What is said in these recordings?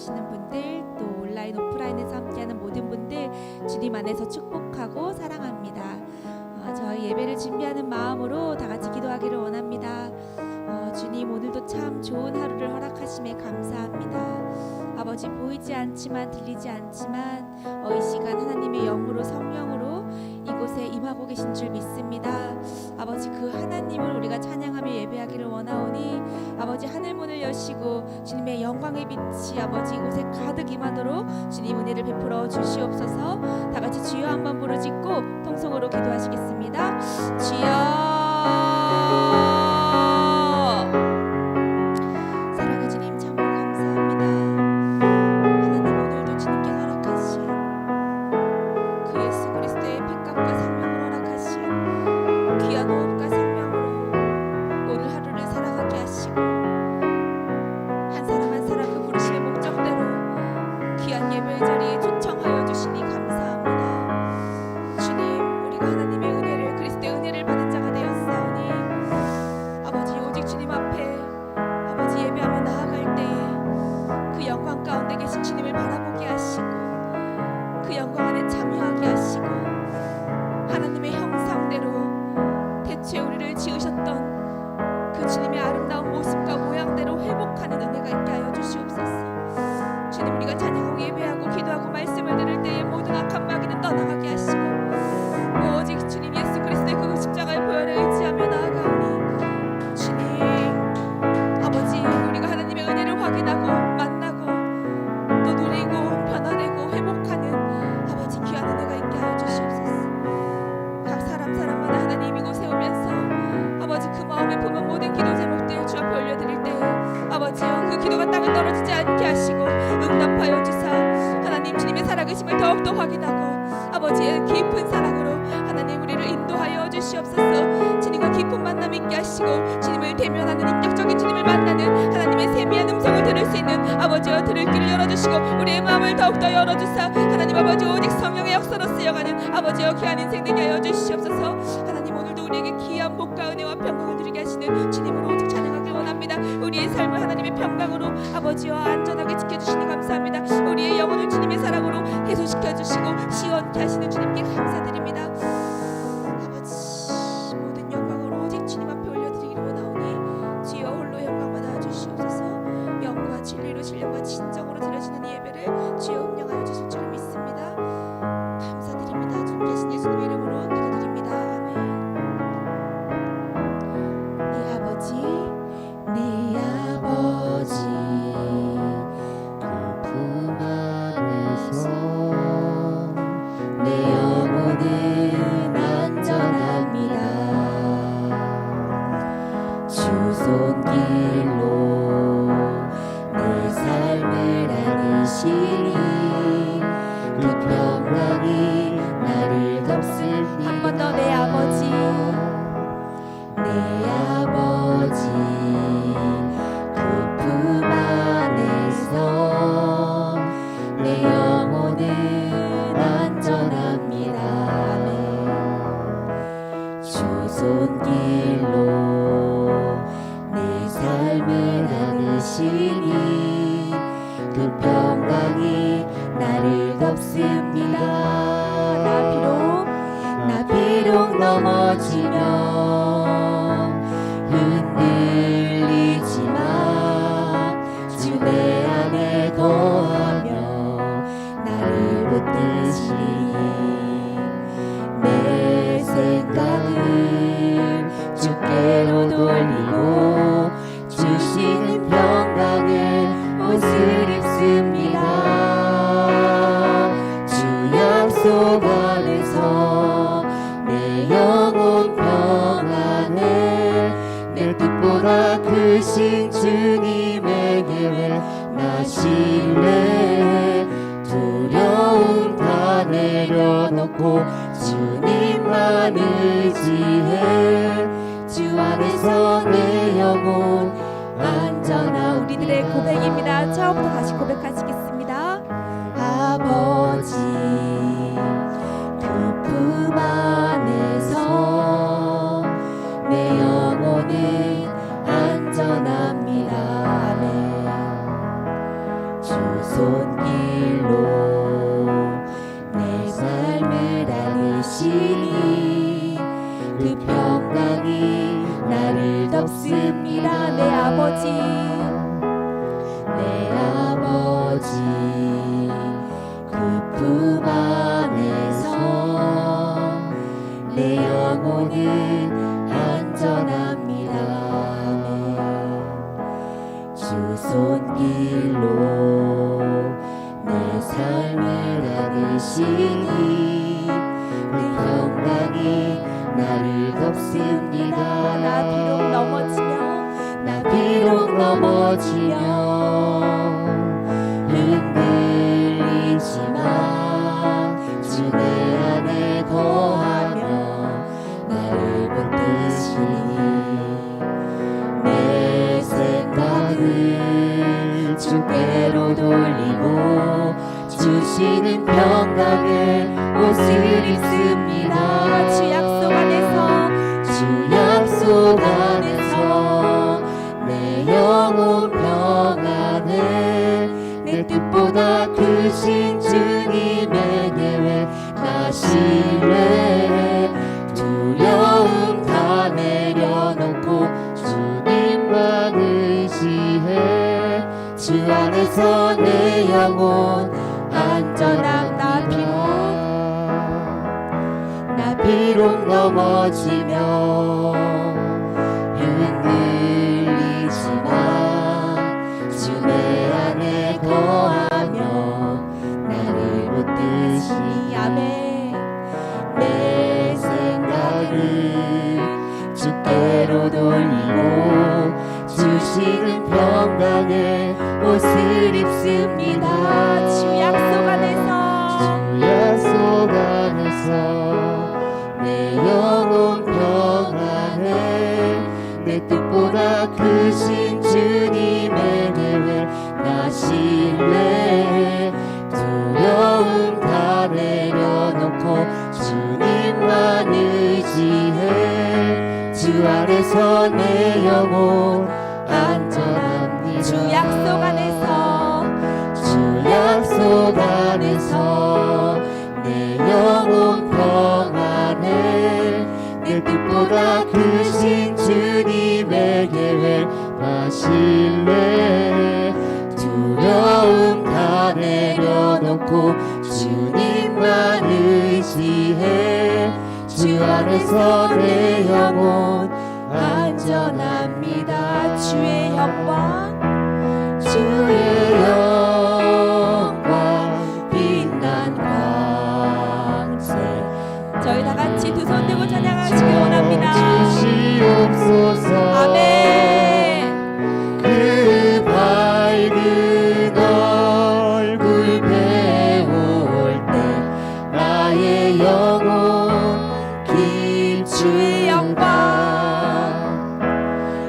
계시는 분들, 또 온라인 오프라인에서 함께하는 모든 분들 주님 안에서 축복하고 사랑합니다. 저희 예배를 준비하는 마음으로 다 같이 기도하기를 원합니다. 주님, 오늘도 참 좋은 하루를 허락하심에 감사합니다. 아버지, 보이지 않지만 들리지 않지만 이 시간 하나님의 영으로 성령으로 이곳에 임하고 계신 줄 믿습니다. 아버지, 그 하나님을 우리가 찬양하며 예배하기를 원하오니 아버지, 하늘문을 여시고 주님의 영광의 빛이 아버지 이곳에 가득 임하도록 주님 은혜를 베풀어 주시옵소서. 다 같이 주여 한번 부르짖고 통성으로 기도하시겠습니다. 주여. 더욱더 확인하고 아버지의 깊은 사랑으로 하나님 우리를 인도하여 주시옵소서. 주님과 깊은 만남 있게 하시고 주님을 대면하는 인격적인 주님을 만나는 하나님의 세미한 음성을 들을 수 있는 아버지여 들을 길을 열어주시고 우리의 마음을 더욱더 열어주사 하나님 아버지 오직 성령의 역사로 쓰여가는 아버지여 귀한 인생 되게 하여 주시옵소서. 하나님 오늘도 우리에게 귀한 복과 은혜와 평강을 누리게 하시는 주님으로 오직 찬양하길 원합니다. 우리의 삶을 하나님의 평강으로 아버지여 안전하게 지켜주시니 감사합니다. 우리의 영혼을 주님의 사랑으로 해소시켜주시고 시원케 하시는 주님께 감사드립니다. 아버지 모든 영광을 오직 주님 앞에 올려드리기를 원하오니 주여 홀로 영광 받아 주시옵소서. 영과 진리로 신령과 진정으로 드려지는 이 예배를 주여 응령하여 주실 줄 믿습니다. 감사드립니다. 주님 계신 예수님의 이름으로 기도드립니다. 아멘. 내 아버지 내 아버지 그 품 안에서 내 영혼은 안전합니다. 주 손길로 내 삶을 안으시니 그 평강이 나를 덮습니다. 한 번 더 내 아버지 내 아버지 그 품 안에서 내 영혼은 안전합니다. 주 손길로 내 삶을 안으시니 그 평강이 나를 덮습니다. 나 비록 넘어지면 흔들리지만 주 내 안에 거하며 나를 붙드시니 내 생각을 주께로 돌리고 주시는 평강의 옷을 입습니다. 주 약속 안에서 내 영혼 평안해 내 뜻보다 크신 주님의 계획 나 신뢰 두려움 다 내려놓고 주님만 의지해 주 안에서 내 영혼 안전하. 우리들의 고백입니다. 처음부터 다시 고백하시겠습니다. 아버지 그 품 안에서 내 영혼은 안전합니다. 주 덮으시니 그 평강이 나를 덮습니다. 내 아버지 그 품 안에서 내 영혼은 안전합니다. 주 손길로 내 삶을 안으시니 그 평강이 나를 덮습니다. 나 비록 넘어지며 흔들리지만 주 내 안에 거하며 나를 붙드시니 내 생각을 주께로 돌리고 주시는 평강의 옷을 입습니다. 주 약속 안에서 내 영혼 평안해 내 뜻보다 크신 주님의 계획 나 신뢰해 두려움 다 내려놓고 주님만 의지해 주 안에서 내 영혼 안전함 나 비록 넘어지며 흔들리지만 주 내 안에 거하며 나를 붙드시니 아멘 내 생각을 주께로 돌리고 주시는 평강의 옷을 입습니다. 주 약속 안에서 내 영혼 평안해 내 뜻보다 크신 주님의 계획 나 신뢰해 두려움 다 내려놓고 주님만 의지해 주 안에서 내 영혼 안전합니다. 주 약속 안에서 내 영혼 평안해 내 뜻보다 크신 주님의 계획 나 신뢰해 두려움 다 내려놓고 주님만 의지해 주 안에서 내 영혼 안전합니다. 주의 영광 빛난 광채 저희 다 같이 두 손 들고 찬양하시기 원합니다. 주시옵소서 아멘 그 밝은 얼굴 배울 때 나의 영혼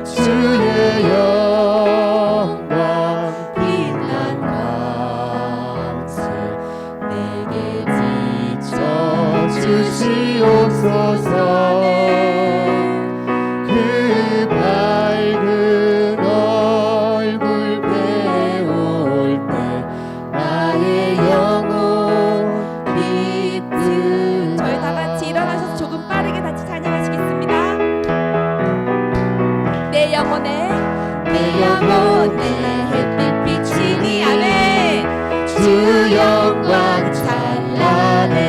주의 영광 빛난 광채 내게 비춰주시옵소서 그 밝은 얼굴 배울 때 나의 영혼 빛을 저희 다 같이 일어나셔서 조금 빠르게 같이 찬양하시겠습니다. 내 영혼에 햇빛 비치니 아멘 주 영광 찬란해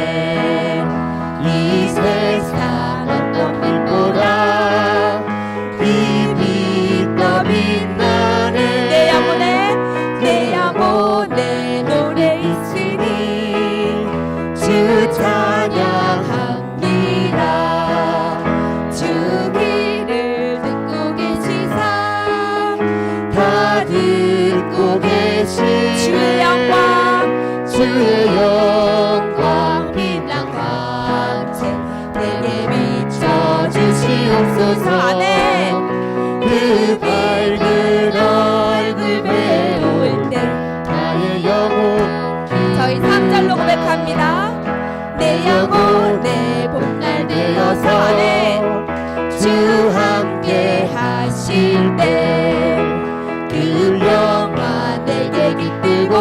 이 세상 어떤 빛보다 이 빛 더 빛나네 내 영혼에 노래 있으니 주 찬양합니다. 주 길을 듣고 계시사 다 듣고 계신 주의 영광 빛난 광채 내게 비춰주시옵소서 아멘 그 밝은 얼굴 배울 때 나의 영혼 저희 3절로 고백합니다. 내 영혼의 봄날 되어서 아멘 주 함께 하실 때 그 영광 내게 깃들고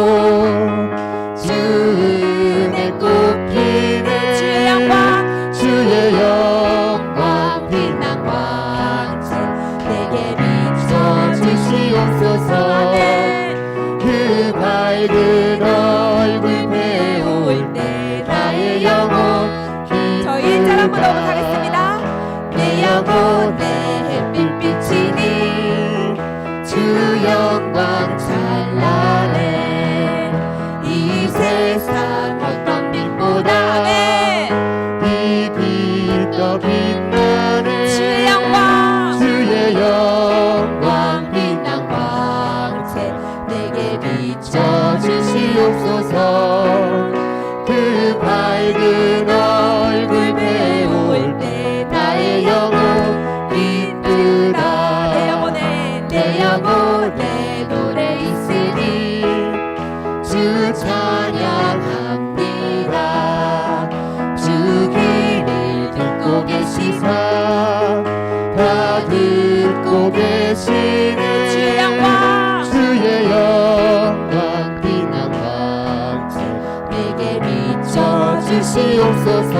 주 은혜 꽃피네 주의 영광 내 영혼 저희 1절 한번 넣어보겠습니다. 내 영혼 내 햇빛 비치니 주 영광 찬란해 이 세상 어떤 빛보다 이 빛 더 빛나네 주의 영광 주의 영광 빛난 광채 내게 비춰주시옵소서 그 밝은 얼굴 배울 때 나의 영혼 기쁘다 내 영혼에 노래 있으니 주 찬양합니다 주 길을 듣고 계시사 다 듣고 계시네 주의 영광 주의 영광 빛난 광채 내게 비춰주시옵소서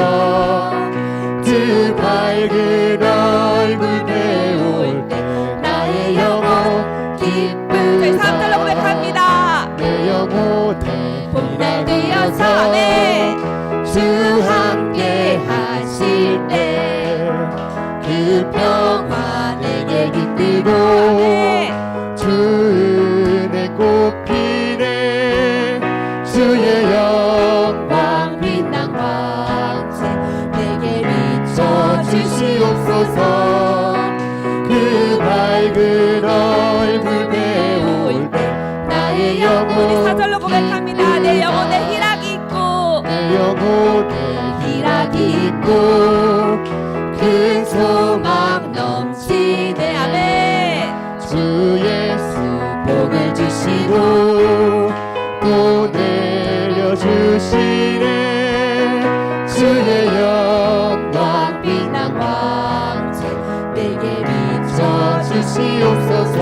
그 밝은 얼굴 배울 때 나의 영혼 기쁘다 저희 3절로 고백합니다. 내 영혼에 봄날 되어서 주 함께 하실 때 그 평화 내게 깃들고 주 은혜 꽃피네 주의 영광 빛난 광채 내게 비춰주시옵소서 그 밝은 얼굴 배울 때 나의 우리 영혼 4절로 고백합니다. 내 영혼에 희락이 있고 내 영혼에 희락이 있고 큰 소망 넘치네 아멘 주 예수 복을 주시고 또 내려주시네 주의 영광 빛난 광채 내게 비춰주시옵소서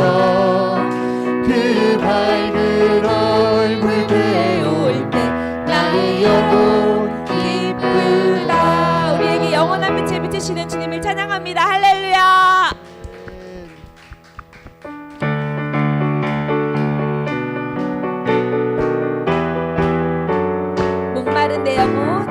그 밝은 얼굴 배울 때 나의 영혼 기쁘다. 우리에게 영원한 빛을 비추시는 주님을 찬양합니다. 할렐루야. 목마른 내 영혼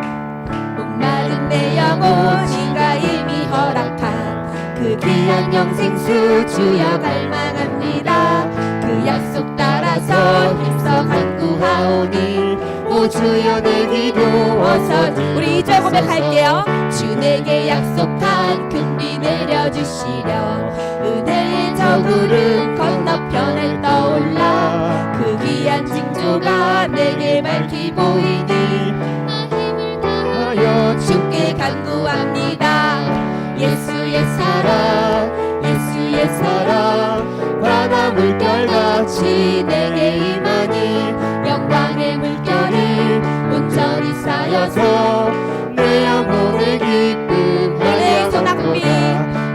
목마른 내 영혼 네가 이미 허락한 그 귀한 영생수 주여 갈망합니다. 그 약속 따라서 힘써 간구하오니 오 주여 내 기도 어서 우리 2절 고백할게요. 주 내게 약속한 큰 비 내려주시려 은혜의 저 구름 건너편에 떠올라 그 귀한 징조가 내게 밝히 보이니 나 힘을 다하여 주께 간구합니다 예수의 사랑 예수의 사랑 바다 물결같이 내게 임하니 영광의 물결이 온전히 쌓여서 내 영혼의 기쁨 은혜의 소낙비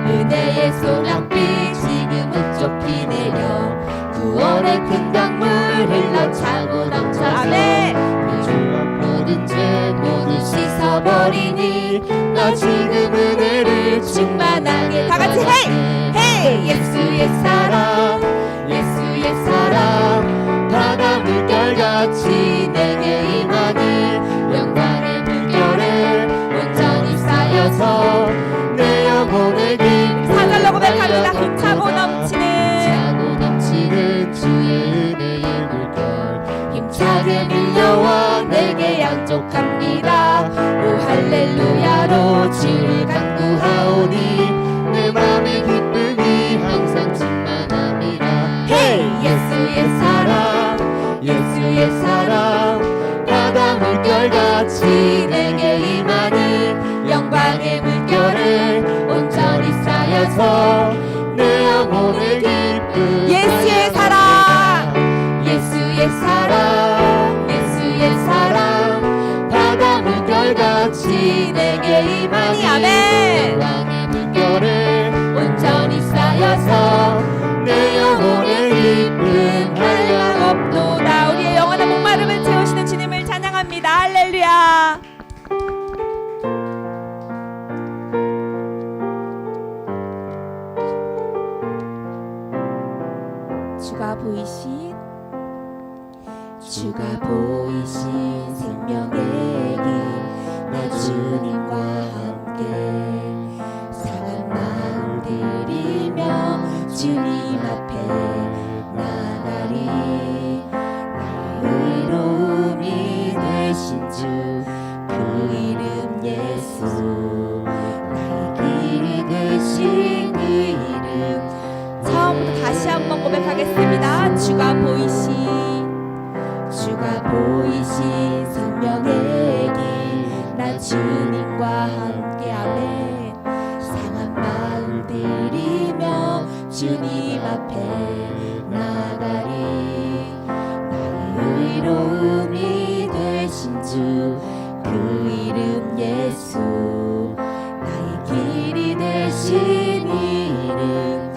은혜의 소낙비 지금은 좁히 내려 구원의 큰 강물 흘러차고 넘쳐서 아멘. 모든 죄 모두 씻어버리니 나 지금 은혜를 충만하게 다 같이 헤이! 헤이! 예수의 사랑 예수의 사랑 바다 물결같이 내게 임하니 영광의 물결에 온전히 쌓여서 내 영혼의 기쁨 4절로 고백합니다. 힘차고 넘치는 주의 은혜의 물결 힘차게 밀려와 내게 양쪽합니다 오 할렐루야로 주를 간구하오니 내 맘의 기쁨이 항상 충만합니다 헤이 예수의 사랑 예수의 사랑 바다 물결같이 내게 임하니 영광의 물결에 온전히 쌓여서 내 영혼의 기쁨 예수의 사랑 예수의 사랑 예수의 사랑 바다 물결같이 내게 임하니 아멘. 영광의 물결에 온전히 쌓여서 내 영혼의 기쁨 한량 없도다. 우리의 영원한 목마름을 채우시는 주님을 찬양합니다. 할렐루야. 주가 보이신 주가 보이신 생명의 길 예수 나의 길이 되신 그 이름. 처음부터 다시 한번 고백하겠습니다. 주가 보이신 생명의 길, 나 주님과 함께하네. 상한 마음 들이며 주님 앞에 나가리. 나의 의로움이 되신 주 그 이름 예수 나의 길이 되신 이름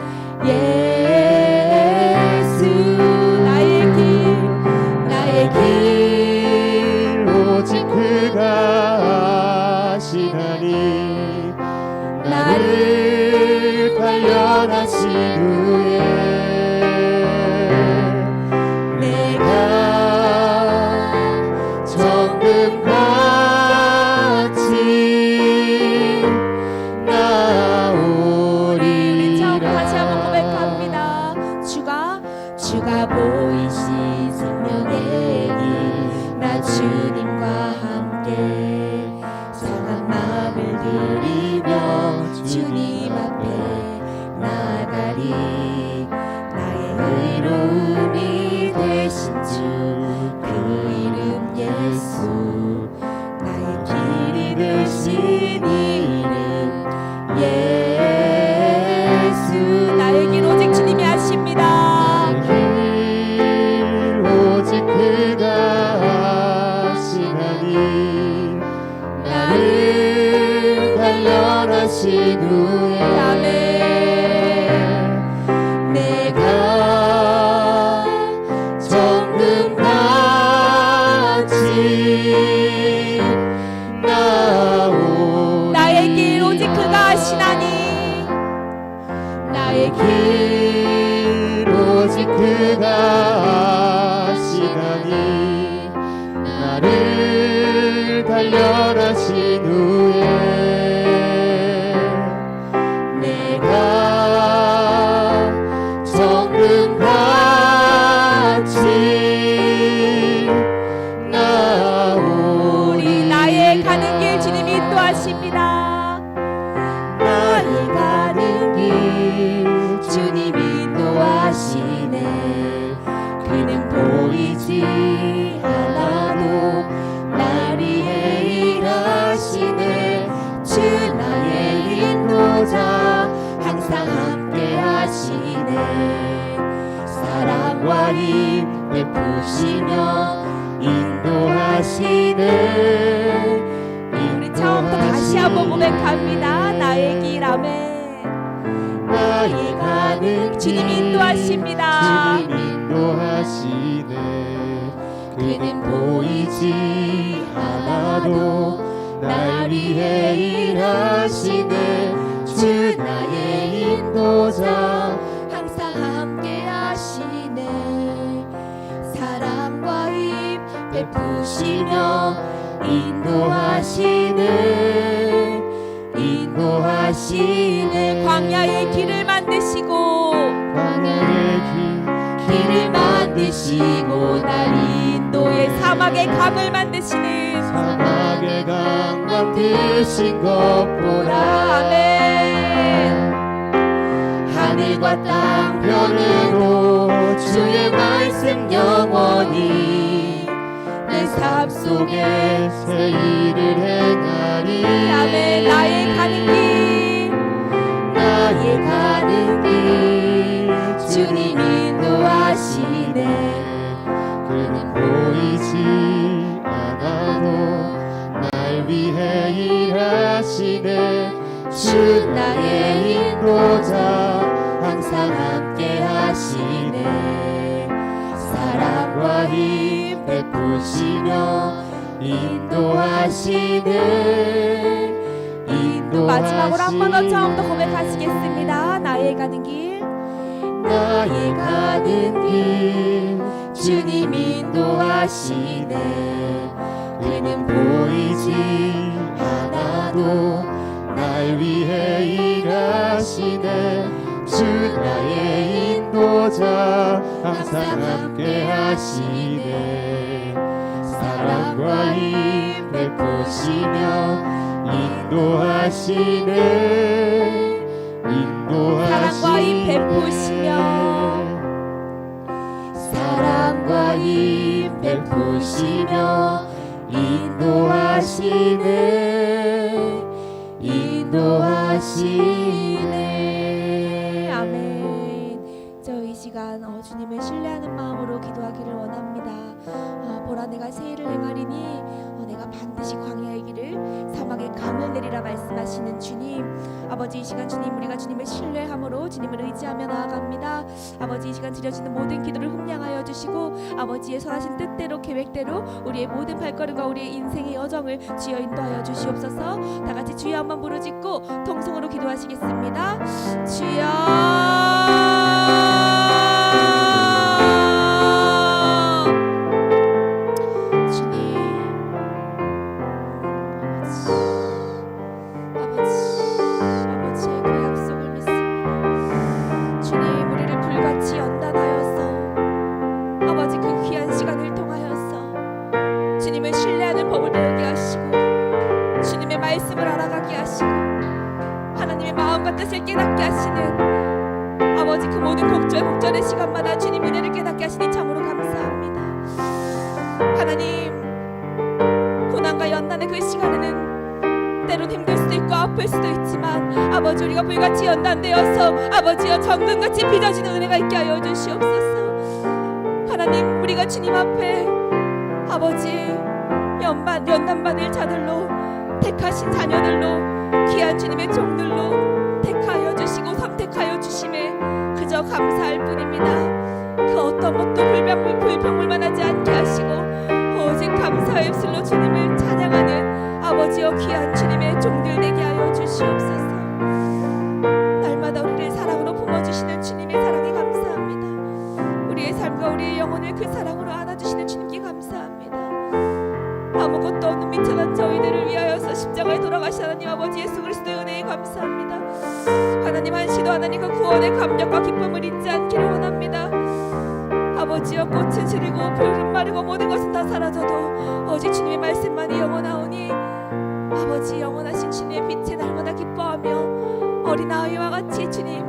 예수. 나의 길 오직 그가 아시나니 나를 단련하신 후에 내가 정금같이 나오리라. 다시 한번 고백합니다. 주가 보이신 생명의 길, 나 주님과 함께 상한 마음을 들이며 주님 앞에 나가리. 나의 의로움이 되신 주 그 이름 예수 나의 길이 되신 이름 예수. 나의 길 오직 주님이 아십니다. 오직 그가 아시나니 나를 단련하신 후에 아멘. 내가 정금같이 나오. 나의 길 오직 그가 아시나니 나의 길 오직 그가 아시나니 나를 단련하신 후에 내가 정금같이 나오리. 나의 가는 길 주님이 인도하십니다. 나의 가는 길 주님이 인도하시네. 그는 보이지 않아도 날 위해 일하시네. 주 나의 인도자 항상 함께 하시네. 사랑과 힘 베푸시며 인도하시네. 우리 처음부터 다시 한번 고백합니다. 나의 길 아멘. 나의 가는 주님이 인도하십니다. 주님 인도하시네. 그는 보이지 않아도 날 위해 일하시네. 주 나의 인도자 항상 함께 하시네. 사랑과 힘 베푸시며 인도하시네. 인도하시네. 광야의 길을 만드시고 길을 만드시고 날 인도의 사막의 강을 만드시는 사막의 강 만드신 것보다 아멘. 하늘과 땅 별으로 주의 말씀 영원히 내 삶 속에 새 일을 행하리. 아멘. 나의 가는 길 주님 인도하시네. 그는 보이지 않아도 날 위해 일하시네. 주 나의 인도자 항상 함께 하시네. 사랑과 힘 베푸시며 인도하시네. 마지막으로 한 번 더 처음부터 고백하시겠습니다. 나의 가는 길 주님 인도하시네. 그는 보이지 않아도 날 위해 일하시네. 주 나의 인도자 항상 함께 하시네. 사랑과 힘 베푸시며 사랑과 힘 베푸시며 사랑과 힘 베푸시며 인도하시네. 아멘. 저 이 시간 주님을 신뢰하는 마음으로 기도하기를 원합니다. 보라 내가 새 일을 행하리니 내가 반드시 광야의 길을 사막의 강을 내리라 말씀하시는 주님. 아버지 이 시간 주님 우리가 주님을 신뢰함으로 주님을 의지하며 나아갑니다. 아버지 이 시간 드려지는 모든 기도를 흠량하여 주시고 아버지의 선하신 뜻대로 계획대로 우리의 모든 발걸음과 우리의 인생의 여정을 주여 인도하여 주시옵소서. 다 같이 주여 한번 부르짖고 통성으로 기도하시겠습니다. 아버지의 그 약속을 믿습니다. 주님 우리를 불같이 연단하여서 아버지 그 귀한 시간을 통하여서 주님을 신뢰하는 법을 배우게 하시고 주님의 말씀을 알아가게 하시고 하나님의 마음과 뜻을 깨닫게 하시는 아버지 그 모든 곡절곡절의 시간마다 주님 은혜를 깨닫게 하시니 참으로 감사합니다. 하나님 고난과 연단의 그 시간에는 때론 힘들 수도 있고 아플 수도 있지만 아버지 우리가 불같이 연단되어서 아버지여 정금같이 빚어지는 은혜가 있게 하여 주시옵소서. 하나님 우리가 주님 앞에 아버지 연단받을 자들로 택하신 자녀들로 귀한 주님의 종들로 택하여 주시고 선택하여 주심에 그저 감사할 뿐입니다. 그 어떤 것도 불평불만 하지 않게 하시고 오직 감사의 입술로 주님을 찬양하는 아버지여 귀한 주님의 종들 되게 하여 주시옵소서. 날마다 우리를 사랑으로 품어주시는 주님의 사랑에 감사합니다. 우리의 삶과 우리의 영혼을 그 사랑으로 안아주시는 주님께 감사합니다. 아무것도 없는 미천한 저희들을 위하여서 십자가에 돌아가신 하나님 아버지 예수 그리스도의 은혜에 감사합니다. 하나님 한시도 하나님 그 구원의 감격과 기쁨을 잊지 않기를 원합니다. 아버지여 꽃은 시들고 풀은 마르고 모든 것은 다 사라져도 오직 주님의 말씀만이 영원하오니 아버지 영원하신 주님의 빛에 날마다 기뻐하며 어린아이와 같이 주님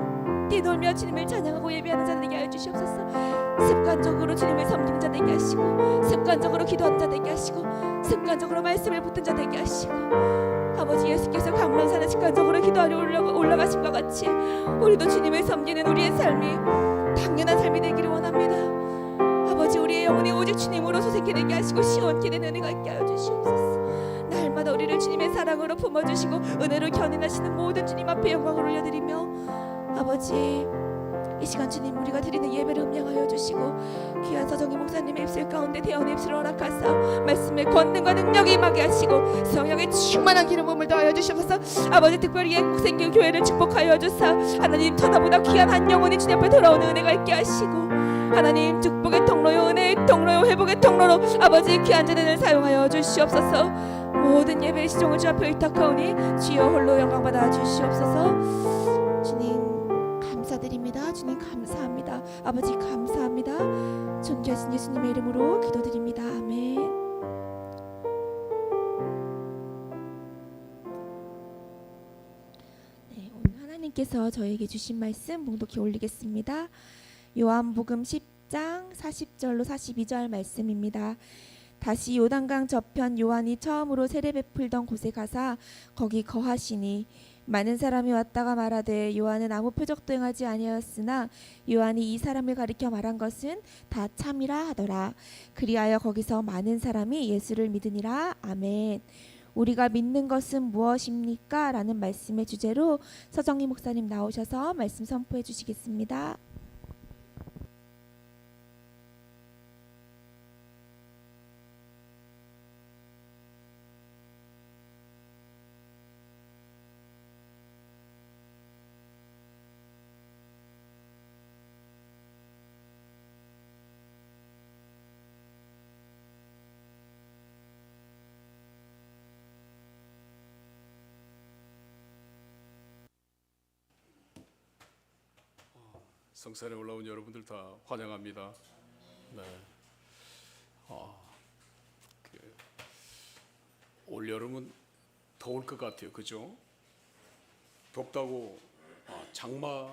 뛰놀며 주님을 찬양하고 예배하는 자 되게 하여 주시옵소서. 습관적으로 주님을 섬기는 자 되게 하시고 습관적으로 기도하는 자 되게 하시고 습관적으로 말씀을 붙든 자 되게 하시고 아버지 예수께서 강론산에 습관적으로 기도하려 올라가신 것 같이 우리도 주님을 섬기는 우리의 삶이 당연한 삶이 되기를 원합니다. 아버지 우리의 영혼이 오직 주님으로 소생케 되게 하시고 시원케 되는 은혜가 있게 하여 주시옵소서. 날마다 우리를 주님의 사랑으로 품어주시고 은혜로 견인하시는 모든 주님 앞에 영광을 올려드리며 아버지 이 시간 주님 우리가 드리는 예배를 음양하여 주시고 귀한 서정희 목사님의 입술 가운데 대언의 입술을 허락하사 말씀의 권능과 능력이 임하게 하시고 성령의 충만한 기름 부음을 더하여 주시옵소서. 아버지 특별히 한국생명 교회를 축복하여 주사 하나님 천하보다 귀한 한 영혼이 주님 앞에 돌아오는 은혜가 있게 하시고 하나님 축복의 통로요 은혜의 통로요 회복의 통로로 아버지 귀한 자들을 사용하여 주시옵소서. 모든 예배의 시종을 주 앞에 의탁하오니 주여 홀로 영광 받아 주시옵소서. 주님 감사드립니다. 주님 감사합니다. 아버지 감사합니다. 존귀하신 예수님의 이름으로 기도드립니다. 아멘. 네, 오늘 하나님께서 저에게 주신 말씀 봉독해 올리겠습니다. 요한복음 10장 40절로 42절 말씀입니다. 다시 요단강 저편 요한이 처음으로 세례 베풀던 곳에 가사 거기 거하시니 많은 사람이 왔다가 말하되 요한은 아무 표적도 행하지 아니하였으나 요한이 이 사람을 가리켜 말한 것은 다 참이라 하더라. 그리하여 거기서 많은 사람이 예수를 믿으니라. 아멘. 우리가 믿는 것은 무엇입니까? 라는 말씀의 주제로 서정희 목사님 나오셔서 말씀 선포해 주시겠습니다. 성산에 올라온 여러분들 다 환영합니다. 네. 올 여름은 더울 것 같아요. 그죠? 덥다고 장마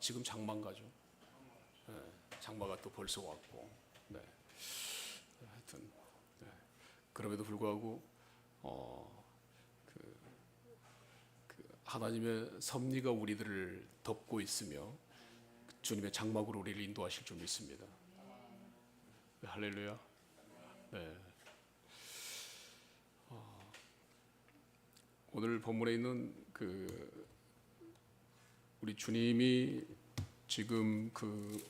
지금 장마인가죠? 네, 장마가 또 벌써 왔고, 네. 하여튼 네. 그럼에도 불구하고 하나님의 섭리가 우리들을 덮고 있으며 주님의 장막으로 우리를 인도하실 줄 믿습니다. 네, 할렐루야. 네. 오늘 본문에 있는 우리 주님이 지금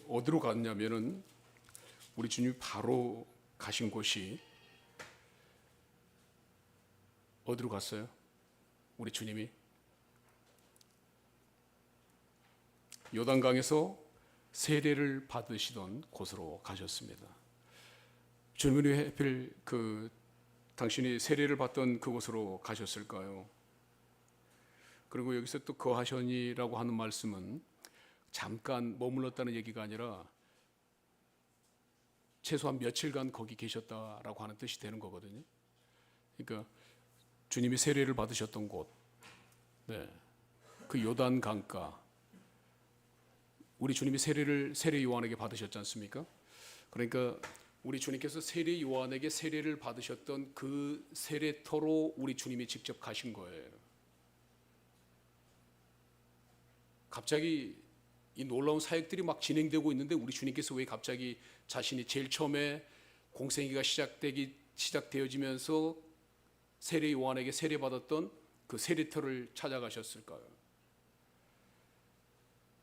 어디로 갔냐면은 우리 주님이 바로 가신 곳이 어디로 갔어요? 우리 주님이 요단강에서 세례를 받으시던 곳으로 가셨습니다. 주님이 왜 하필 당신이 세례를 받던 그곳으로 가셨을까요? 그리고 여기서 또 거하셔니라고 하는 말씀은 잠깐 머물렀다는 얘기가 아니라 최소한 며칠간 거기 계셨다라고 하는 뜻이 되는 거거든요. 그러니까 주님이 세례를 받으셨던 곳, 네, 그 요단 강가, 우리 주님이 세례 요한에게 받으셨지 않습니까? 그러니까 우리 주님께서 세례 요한에게 세례를 받으셨던 그 세례터로 우리 주님이 직접 가신 거예요. 갑자기 이 놀라운 사역들이 막 진행되고 있는데 우리 주님께서 왜 갑자기 자신이 제일 처음에 공생애가 시작되어지면서 세례 요한에게 세례받았던 그 세례터를 찾아가셨을까요?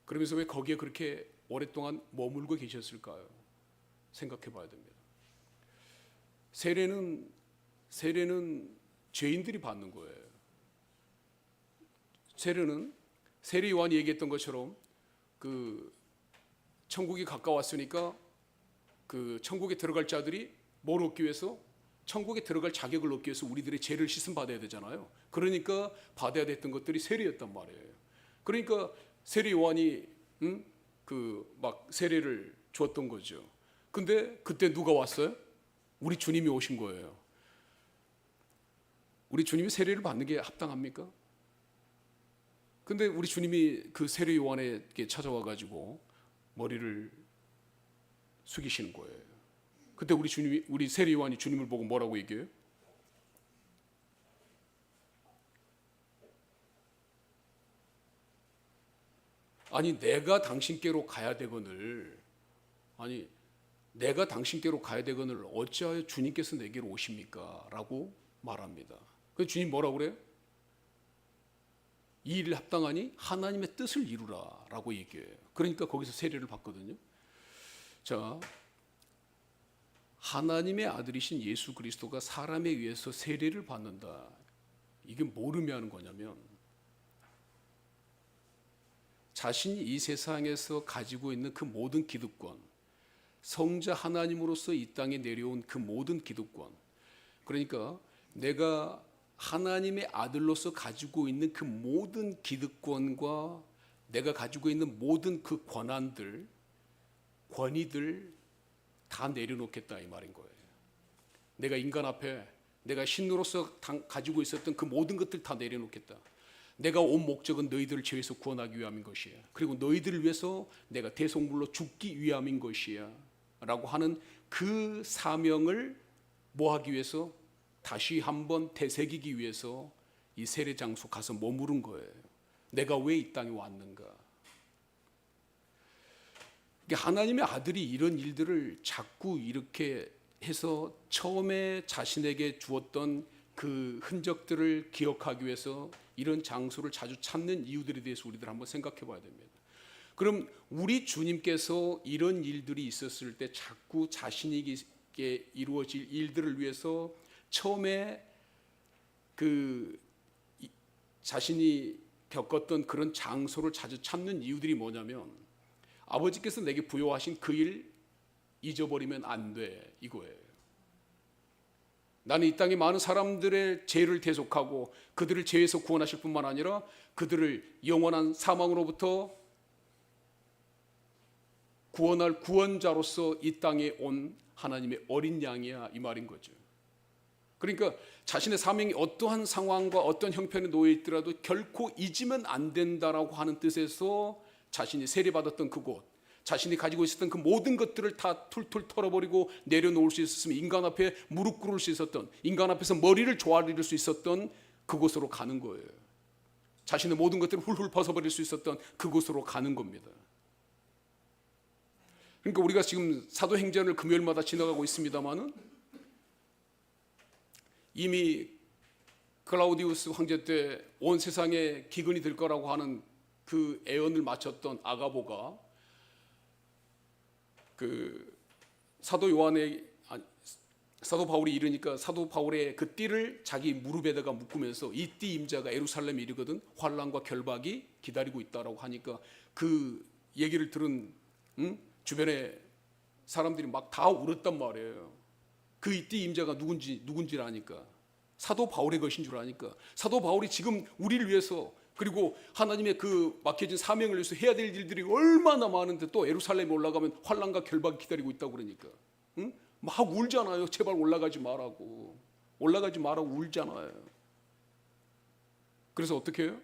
그러면서 왜 거기에 그렇게 오랫동안 머물고 계셨을까요? 생각해 봐야 됩니다. 세례는 죄인들이 받는 거예요. 세례는 세례 요한이 얘기했던 것처럼 천국이 가까웠으니까 천국에 들어갈 자들이 뭘 얻기 위해서? 천국에 들어갈 자격을 얻기 위해서 우리들의 죄를 씻음 받아야 되잖아요. 그러니까 받아야 됐던 것들이 세례였단 말이에요. 그러니까 세례 요한이 막 세례를 줬던 거죠. 근데 그때 누가 왔어요? 우리 주님이 오신 거예요. 우리 주님이 세례를 받는 게 합당합니까? 근데 우리 주님이 그 세례 요한에게 찾아와 가지고 머리를 숙이시는 거예요. 그때 우리 세례 요한이 주님을 보고 뭐라고 얘기해요? 아니 내가 당신께로 가야 되거늘 어찌하여 주님께서 내게로 오십니까? 라고 말합니다. 그래서 주님 뭐라고 그래요? 이 일을 합당하니 하나님의 뜻을 이루라 라고 얘기해요. 그러니까 거기서 세례를 받거든요. 자, 하나님의 아들이신 예수 그리스도가 사람에 의해서 세례를 받는다. 이게 뭘 의미하는 거냐면 자신이 이 세상에서 가지고 있는 그 모든 기득권, 성자 하나님으로서 이 땅에 내려온 그 모든 기득권, 그러니까 내가 하나님의 아들로서 가지고 있는 그 모든 기득권과 내가 가지고 있는 모든 그 권한들, 권위들 다 내려놓겠다 이 말인 거예요. 내가 인간 앞에 내가 신으로서 가지고 있었던 그 모든 것들 다 내려놓겠다. 내가 온 목적은 너희들을 죄에서 구원하기 위함인 것이야. 그리고 너희들을 위해서 내가 대속물로 죽기 위함인 것이야 라고 하는 그 사명을 뭐 하기 위해서? 다시 한번 되새기기 위해서 이 세례 장소 가서 머무른 거예요. 내가 왜 이 땅에 왔는가? 하나님의 아들이 이런 일들을 자꾸 이렇게 해서 처음에 자신에게 주었던 그 흔적들을 기억하기 위해서 이런 장소를 자주 찾는 이유들에 대해서 우리들 한번 생각해 봐야 됩니다. 그럼 우리 주님께서 이런 일들이 있었을 때 자꾸 자신에게 이루어질 일들을 위해서 처음에 자신이 겪었던 그런 장소를 자주 찾는 이유들이 뭐냐면 아버지께서 내게 부여하신 그 일 잊어버리면 안 돼 이거예요. 나는 이 땅에 많은 사람들의 죄를 대속하고 그들을 죄에서 구원하실 뿐만 아니라 그들을 영원한 사망으로부터 구원할 구원자로서 이 땅에 온 하나님의 어린 양이야 이 말인 거죠. 그러니까 자신의 사명이 어떠한 상황과 어떤 형편에 놓여 있더라도 결코 잊으면 안 된다라고 하는 뜻에서 자신이 세례받았던 그곳, 자신이 가지고 있었던 그 모든 것들을 다 툴툴 털어버리고 내려놓을 수 있었으면 인간 앞에 무릎 꿇을 수 있었던, 인간 앞에서 머리를 조아릴 수 있었던 그곳으로 가는 거예요. 자신의 모든 것들을 훌훌 벗어버릴 수 있었던 그곳으로 가는 겁니다. 그러니까 우리가 지금 사도행전을 금요일마다 지나가고 있습니다마는 이미 클라우디우스 황제 때 온 세상에 기근이 될 거라고 하는 그 애언을 마쳤던 아가보가 그 사도 바울이 이르니까 사도 바울의 그 띠를 자기 무릎에다가 묶으면서 이 띠 임자가 예루살렘에 이르거든 환난과 결박이 기다리고 있다라고 하니까 그 얘기를 들은 주변에 사람들이 막 다 울었단 말이에요. 그 이 띠 임자가 누군지를 아니까, 사도 바울의 것인 줄 아니까, 사도 바울이 지금 우리를 위해서, 그리고 하나님의 그 맡겨진 사명을 위해서 해야 될 일들이 얼마나 많은데 또 예루살렘에 올라가면 환난과 결박이 기다리고 있다고 그러니까 막 울잖아요. 제발 올라가지 말라고 울잖아요. 그래서 어떻게 해요?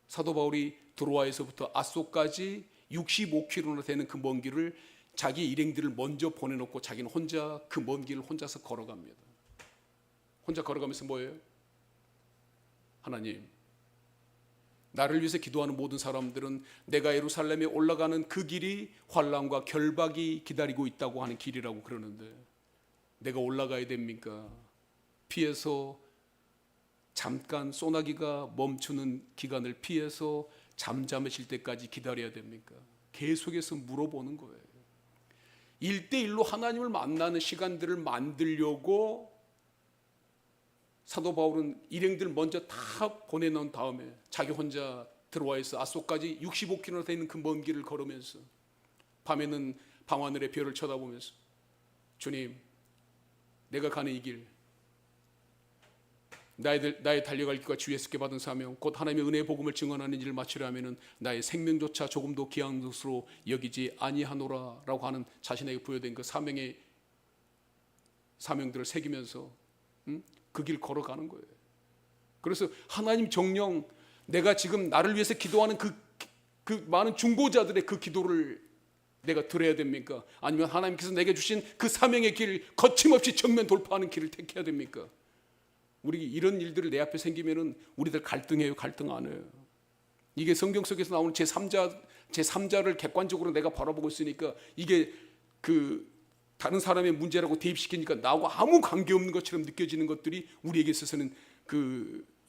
사도 바울이 드로아에서부터 아소까지 65km나 되는 그 먼 길을 자기 일행들을 먼저 보내놓고 자기는 혼자 그 먼 길을 혼자서 걸어갑니다. 혼자 걸어가면서 뭐예요? 하나님, 나를 위해서 기도하는 모든 사람들은 내가 예루살렘에 올라가는 그 길이 환난과 결박이 기다리고 있다고 하는 길이라고 그러는데 내가 올라가야 됩니까? 피해서 잠깐 소나기가 멈추는 기간을 피해서 잠잠해질 때까지 기다려야 됩니까? 계속해서 물어보는 거예요. 1대1로 하나님을 만나는 시간들을 만들려고 사도 바울은 일행들 먼저 다 보내놓은 다음에 자기 혼자 들어와서 아소까지 65km 되는 그 먼 길을 걸으면서 밤에는 밤하늘의 별을 쳐다보면서 주님, 내가 가는 이 길, 나의 달려갈 길과 주예수께 받은 사명, 곧 하나님의 은혜의 복음을 증언하는 일을 마치려 하면은 나의 생명조차 조금도 귀한 것으로 여기지 아니하노라라고 하는 자신에게 부여된 그 사명들을 새기면서 그 길 걸어가는 거예요. 그래서 하나님 정령, 내가 지금 나를 위해서 기도하는 그 많은 중보자들의 그 기도를 내가 들어야 됩니까? 아니면 하나님께서 내게 주신 그 사명의 길, 거침없이 정면 돌파하는 길을 택해야 됩니까? 우리 이런 일들을 내 앞에 생기면은 우리들 갈등해요, 갈등 안 해요. 이게 성경 속에서 나오는 제3자를 객관적으로 내가 바라보고 있으니까 이게 그 다른 사람의 문제라고 대입시키니까 나하고 아무 관계없는 것처럼 느껴지는 것들이 우리에게 있어서는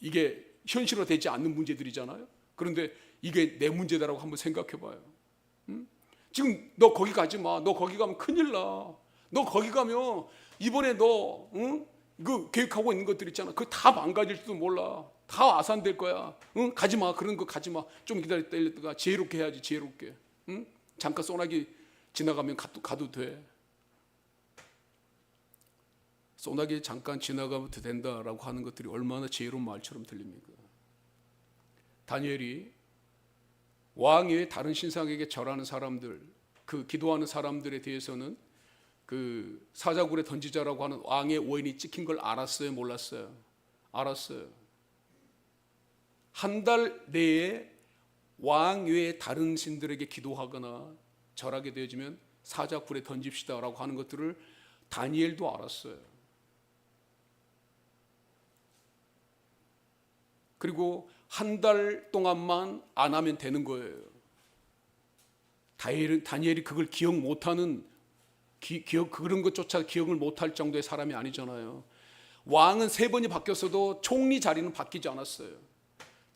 이게 현실화되지 않는 문제들이잖아요. 그런데 이게 내 문제다라고 한번 생각해 봐요. 지금 너 거기 가지 마. 너 거기 가면 큰일 나. 너 거기 가면 이번에 너 그 계획하고 있는 것들 있잖아. 그거 다 망가질지도 몰라. 다 아산될 거야. 가지 마. 그런 거 가지 마. 좀 기다렸다가 지혜롭게 해야지. 지혜롭게. 잠깐 소나기 지나가면 가도 돼. 소나기 잠깐 지나가면 된다라고 하는 것들이 얼마나 지혜로운 말처럼 들립니까? 다니엘이 왕 외에 다른 신상에게 절하는 사람들, 그 기도하는 사람들에 대해서는 그 사자굴에 던지자라고 하는 왕의 오인이 찍힌 걸 알았어요, 몰랐어요? 알았어요. 한 달 내에 왕 외에 다른 신들에게 기도하거나 절하게 되어지면 사자굴에 던집시다라고 하는 것들을 다니엘도 알았어요. 그리고 한 달 동안만 안 하면 되는 거예요. 다니엘이 그걸 기억 못하는 그런 것조차 기억을 못할 정도의 사람이 아니잖아요. 왕은 3번이 바뀌었어도 총리 자리는 바뀌지 않았어요.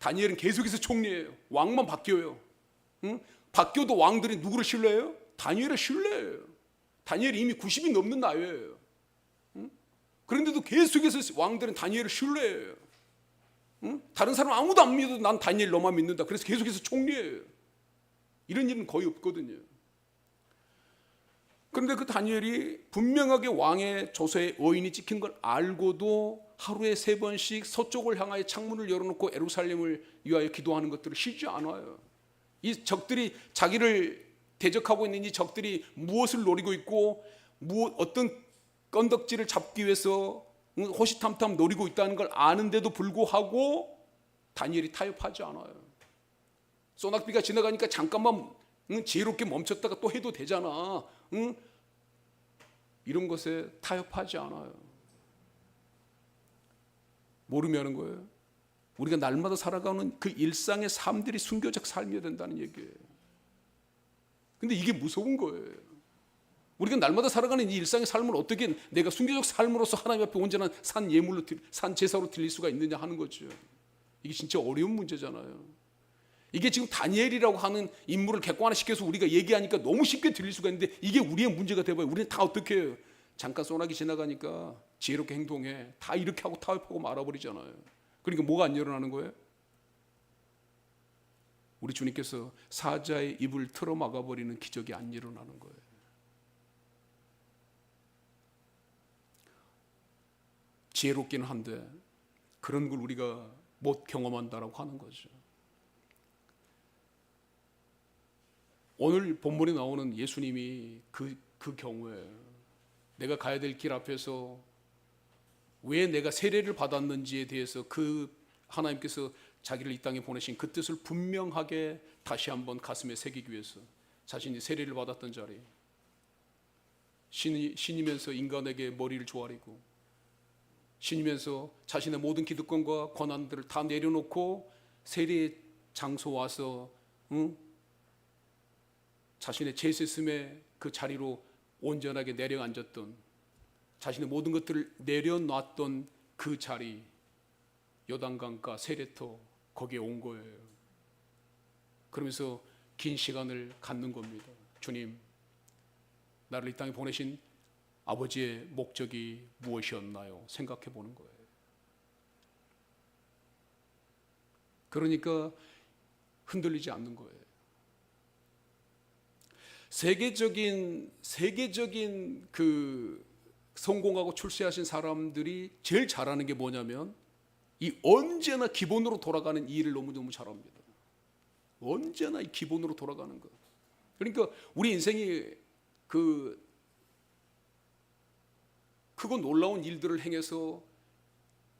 다니엘은 계속해서 총리예요. 왕만 바뀌어요. 바뀌어도 왕들이 누구를 신뢰해요? 다니엘을 신뢰해요. 다니엘이 이미 90이 넘는 나이예요. 그런데도 계속해서 왕들은 다니엘을 신뢰해요. 다른 사람 아무도 안 믿어도 난 다니엘 너만 믿는다. 그래서 계속해서 총리예요. 이런 일은 거의 없거든요. 그런데 그 다니엘이 분명하게 왕의 조서에 어인이 찍힌 걸 알고도 하루에 3번씩 서쪽을 향하여 창문을 열어놓고 예루살렘을 위하여 기도하는 것들을 쉬지 않아요. 이 적들이 자기를 대적하고 있는 이 적들이 무엇을 노리고 있고 어떤 건덕지를 잡기 위해서 호시탐탐 노리고 있다는 걸 아는데도 불구하고 다니엘이 타협하지 않아요. 소낙비가 지나가니까 잠깐만 지혜롭게 멈췄다가 또 해도 되잖아. 이런 것에 타협하지 않아요. 모르면 하는 거예요. 우리가 날마다 살아가는 그 일상의 삶들이 순교적 삶이어야 된다는 얘기예요. 근데 이게 무서운 거예요. 우리가 날마다 살아가는 이 일상의 삶을 어떻게 내가 순교적 삶으로서 하나님 앞에 온전한 산 예물로, 산 제사로 드릴 수가 있느냐 하는 거죠. 이게 진짜 어려운 문제잖아요. 이게 지금 다니엘이라고 하는 인물을 객관화시켜서 우리가 얘기하니까 너무 쉽게 들릴 수가 있는데 이게 우리의 문제가 돼봐요. 우리는 다 어떻게 해요? 잠깐 소나기 지나가니까 지혜롭게 행동해. 다 이렇게 하고 타협하고 말아버리잖아요. 그러니까 뭐가 안 일어나는 거예요? 우리 주님께서 사자의 입을 틀어 막아버리는 기적이 안 일어나는 거예요. 지혜롭기는 한데 그런 걸 우리가 못 경험한다라고 하는 거죠. 오늘 본문에 나오는 예수님이 그 경우에 내가 가야 될 길 앞에서 왜 내가 세례를 받았는지에 대해서 그 하나님께서 자기를 이 땅에 보내신 그 뜻을 분명하게 다시 한번 가슴에 새기기 위해서 자신이 세례를 받았던 자리, 신이면서 인간에게 머리를 조아리고 신이면서 자신의 모든 기득권과 권한들을 다 내려놓고 세례 장소 와서 자신의 제세슴의 그 자리로 온전하게 내려앉았던, 자신의 모든 것들을 내려놨던 그 자리, 요단강가 세례터, 거기에 온 거예요. 그러면서 긴 시간을 갖는 겁니다. 주님, 나를 이 땅에 보내신 아버지의 목적이 무엇이었나요? 생각해 보는 거예요. 그러니까 흔들리지 않는 거예요. 세계적인 그 성공하고 출세하신 사람들이 제일 잘하는 게 뭐냐면 이 언제나 기본으로 돌아가는 이 일을 너무너무 잘합니다. 언제나 이 기본으로 돌아가는 것. 그러니까 우리 인생이 그 크고 놀라운 일들을 행해서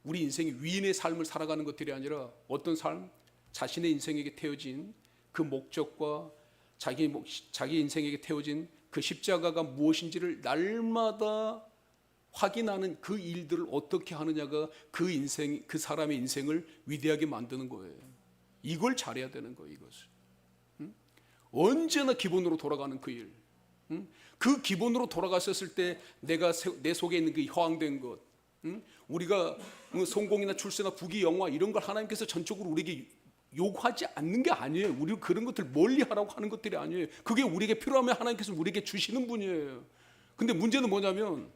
우리 인생이 위인의 삶을 살아가는 것들이 아니라 어떤 삶, 자신의 인생에게 태워진 그 목적과 자기 인생에게 태워진 그 십자가가 무엇인지를 날마다 확인하는 그 일들을 어떻게 하느냐가 그 인생, 그 사람의 인생을 위대하게 만드는 거예요. 이걸 잘해야 되는 거예요. 이것을. 언제나 기본으로 돌아가는 그 일. 그 기본으로 돌아갔었을 때 내가 내 속에 있는 그 허황된 것, 우리가 성공이나 출세나 부귀 영화 이런 걸 하나님께서 전적으로 우리에게 요구하지 않는 게 아니에요. 우리 그런 것들 멀리 하라고 하는 것들이 아니에요. 그게 우리에게 필요하면 하나님께서 우리에게 주시는 분이에요. 근데 문제는 뭐냐면